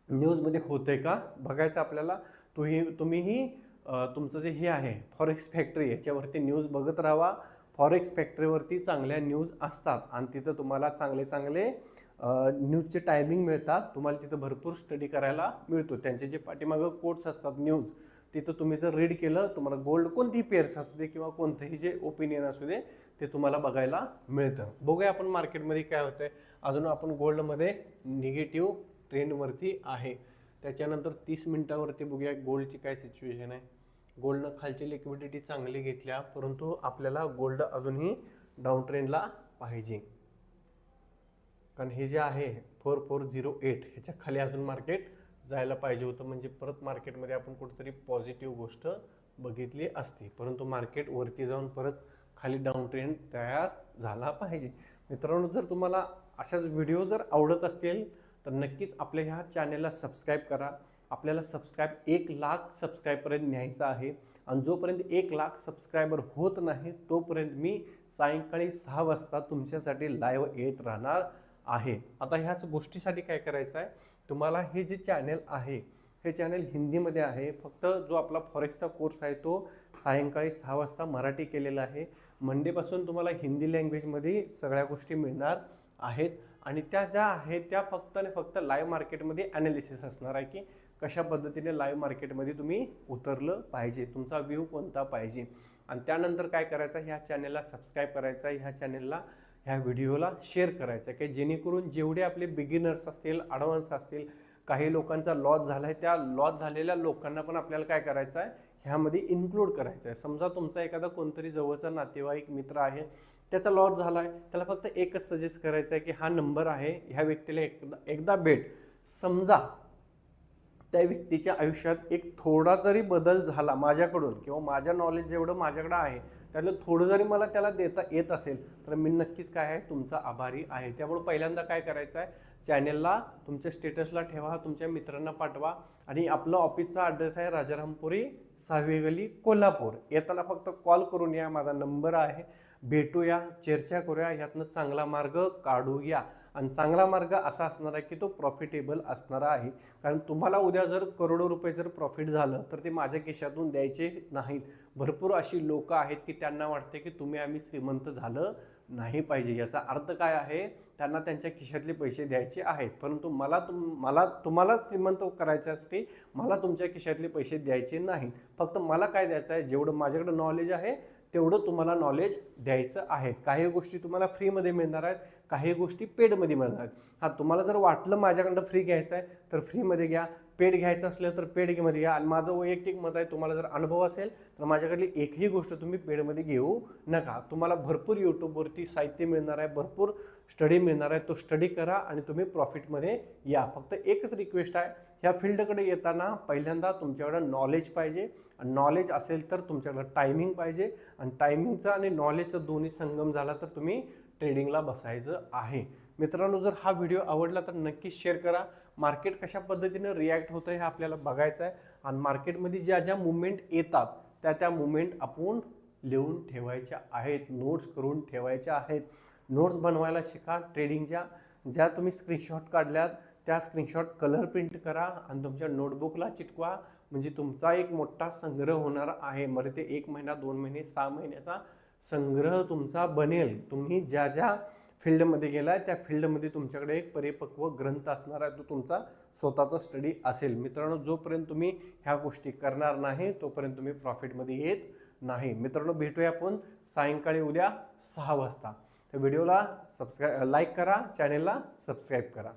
न्यूजमध्ये होतंय का बघायचं आपल्याला. तुम्हीही तुमचं जे हे आहे फॉरेक्स फॅक्टरी याच्यावरती न्यूज बघत राहा. फॉरेक्स फॅक्टरीवरती चांगल्या न्यूज असतात आणि तिथं तुम्हाला चांगले न्यूजचे टायमिंग मिळतात. तुम्हाला तिथं भरपूर स्टडी करायला मिळतो. त्यांचे जे पाठीमागं कोट्स असतात न्यूज, तिथं तुम्ही जर रीड केलं तुम्हाला गोल्ड कोणतीही पेअर्स असू दे किंवा कोणतंही जे ओपिनियन असू दे ते तुम्हाला बघायला मिळतं. बघूया आपण मार्केटमध्ये काय होतंय. अजून आपण गोल्डमध्ये निगेटिव्ह ट्रेंडवरती आहे. त्याच्यानंतर 30 मिनिटावरती बघूया गोल्डची काय सिच्युएशन आहे. गोल्डनं खालची लिक्विडिटी चांगली घेतल्या, परंतु आपल्याला गोल्ड अजूनही डाऊन ट्रेंडला पाहिजे, कारण हे जे आहे 4408 ह्याच्या खाली अजून मार्केट जायला पाहिजे होतं. म्हणजे परत मार्केटमध्ये आपण कुठेतरी पॉझिटिव्ह गोष्ट बघितली असती, परंतु मार्केट वरती जाऊन परत खाली डाऊन ट्रेंड तयार झाला पाहिजे. मित्रांनो, जर तुम्हाला अशाच व्हिडिओ जर आवडत असतील तर नक्कीच आपल्या ह्या चॅनेलला सबस्क्राईब करा. आपल्याला 1 लाख सबस्क्राईबपर्यंत न्यायचं आहे आणि जोपर्यंत 1 लाख सबस्क्रायबर होत नाही तोपर्यंत मी सायंकाळी 6 वाजता तुमच्यासाठी लाईव्ह येत राहणार आहे. आता ह्याच गोष्टीसाठी काय करायचं आहे, तुम्हाला हे जे चॅनेल आहे हे चॅनेल हिंदीमध्ये आहे. फक्त जो आपला फॉरेक्सचा कोर्स आहे तो सायंकाळी 6 वाजता मराठी केलेला आहे. मंडेपासून तुम्हाला हिंदी लँग्वेजमध्ये सगळ्या गोष्टी मिळणार आहेत आणि त्या ज्या आहेत त्या फक्त आणि फक्त लाईव्ह मार्केटमध्ये ॲनालिसिस असणार आहे की कशा पद्धतीने लाईव्ह मार्केटमध्ये तुम्ही उतरलं पाहिजे, तुमचा व्ह्यू कोणता पाहिजे. आणि त्यानंतर काय करायचं, ह्या चॅनेलला सबस्क्राईब करायचं आहे, ह्या चॅनेलला ह्या व्हिडिओला शेअर करायचं की जेणेकरून जेवढे आपले बिगिनर्स असतील, ॲडव्हान्स असतील, काही लोकांचा लॉस झाला आहे, त्या लॉस झालेल्या लोकांना पण आपल्याला काय करायचं आहे, ह्यामध्ये इन्क्लूड करायचं आहे. समजा तुमचा एखादा कोणतरी जवळचा नातेवाईक मित्र आहे, त्याचा लॉस झाला आहे, त्याला फक्त एकच सजेस्ट करायचं आहे की हा नंबर आहे, ह्या व्यक्तीला एकदा भेट. समजा त्या व्यक्तीच्या आयुष्यात एक थोडा जरी बदल झाला माझ्याकडून किंवा माझ्या नॉलेज जेवढं माझ्याकडे आहे त्यातलं थोडं जरी मला त्याला देता येत असेल तर मी नक्कीच काय आहे, तुमचा आभारी आहे. त्यामुळे पहिल्यांदा काय करायचं आहे, चॅनेलला तुमच्या स्टेटसला ठेवा, तुमच्या मित्रांना पाठवा. आणि आपलं ऑफिसचा ॲड्रेस आहे राजारामपुरी 6वी गली कोल्हापूर. येताना फक्त कॉल करून या, माझा नंबर आहे. भेटूया, चर्चा करूया, यातनं चांगला मार्ग काढूया. आणि चांगला मार्ग असा असणार आहे की तो प्रॉफिटेबल असणार आहे. कारण तुम्हाला उद्या जर करोडो रुपये जर प्रॉफिट झालं तर ते माझ्या खिशातून द्यायचे नाहीत. भरपूर अशी लोकं आहेत की त्यांना वाटते की आम्ही श्रीमंत झालं नाही पाहिजे. याचा अर्थ काय आहे, त्यांना त्यांच्या खिशातले पैसे द्यायचे आहेत, परंतु मला तुम्हाला श्रीमंत करायच्यासाठी मला तुमच्या खिशातले पैसे द्यायचे नाहीत. फक्त मला काय द्यायचं आहे, जेवढं माझ्याकडे नॉलेज आहे तेवढं तुम्हाला नॉलेज द्यायचं आहे. काही गोष्टी तुम्हाला फ्रीमध्ये मिळणार आहेत, काही गोष्टी पेडमध्ये मिळणार आहेत. तुम्हाला जर वाटलं माझ्याकडनं फ्री घ्यायचं आहे तर फ्रीमध्ये घ्या, पेड घ्यायचं असलं तर पेडमध्ये घ्या. आणि माझं वैयक्तिक मत आहे, तुम्हाला जर अनुभव असेल तर माझ्याकडली एकही गोष्ट तुम्ही पेडमध्ये घेऊ नका. तुम्हाला भरपूर यूट्यूबवरती साहित्य मिळणार आहे, भरपूर स्टडी मिळणार आहे. तो स्टडी करा आणि तुम्ही प्रॉफिटमध्ये या. फक्त एकच रिक्वेस्ट आहे, ह्या फील्डकडे येताना पहिल्यांदा तुमच्याकडे नॉलेज पाहिजे. आणि नॉलेज असेल तर तुमच्याकडे टायमिंग पाहिजे. आणि टायमिंगचा आणि नॉलेजचा दोन्ही संगम झाला तर तुम्ही ट्रेडिंगला बसायचं आहे. मित्रांनो, जर हा व्हिडिओ आवडला तर नक्कीच शेअर करा. मार्केट कशा पद्धतीने रिॲक्ट होतं हे आपल्याला बघायचं आहे. आणि मार्केटमध्ये ज्या ज्या मुवमेंट येतात त्या मुवमेंट आपण लिहून ठेवायच्या आहेत, नोट्स करून ठेवायच्या आहेत. नोट्स बनवायला शिका ट्रेडिंगच्या. ज्या तुम्ही स्क्रीनशॉट काढल्यात त्या स्क्रीनशॉट कलर प्रिंट करा आणि तुमच्या नोटबुकला चिटकवा. म्हणजे तुमचा एक मोठा संग्रह होणार आहे. मग ते 1 महिना, 2 महिने, 6 महिन्याचा संग्रह तुमचा बनेल. तुम्ही ज्या ज्या फील्डमध्ये गेलाय त्या फील्डमध्ये तुमच्याकडे एक परिपक्व ग्रंथ असणार आहे, तो तुमचा स्वतःचा स्टडी असेल. मित्रांनो, जोपर्यंत तुम्ही ह्या गोष्टी करणार नाही तोपर्यंत तुम्ही प्रॉफिटमध्ये येत नाही. मित्रांनो, भेटूया आपण सायंकाळी उद्या 6 वाजता. तर व्हिडिओला लाईक करा, चॅनेलला सबस्क्राईब करा.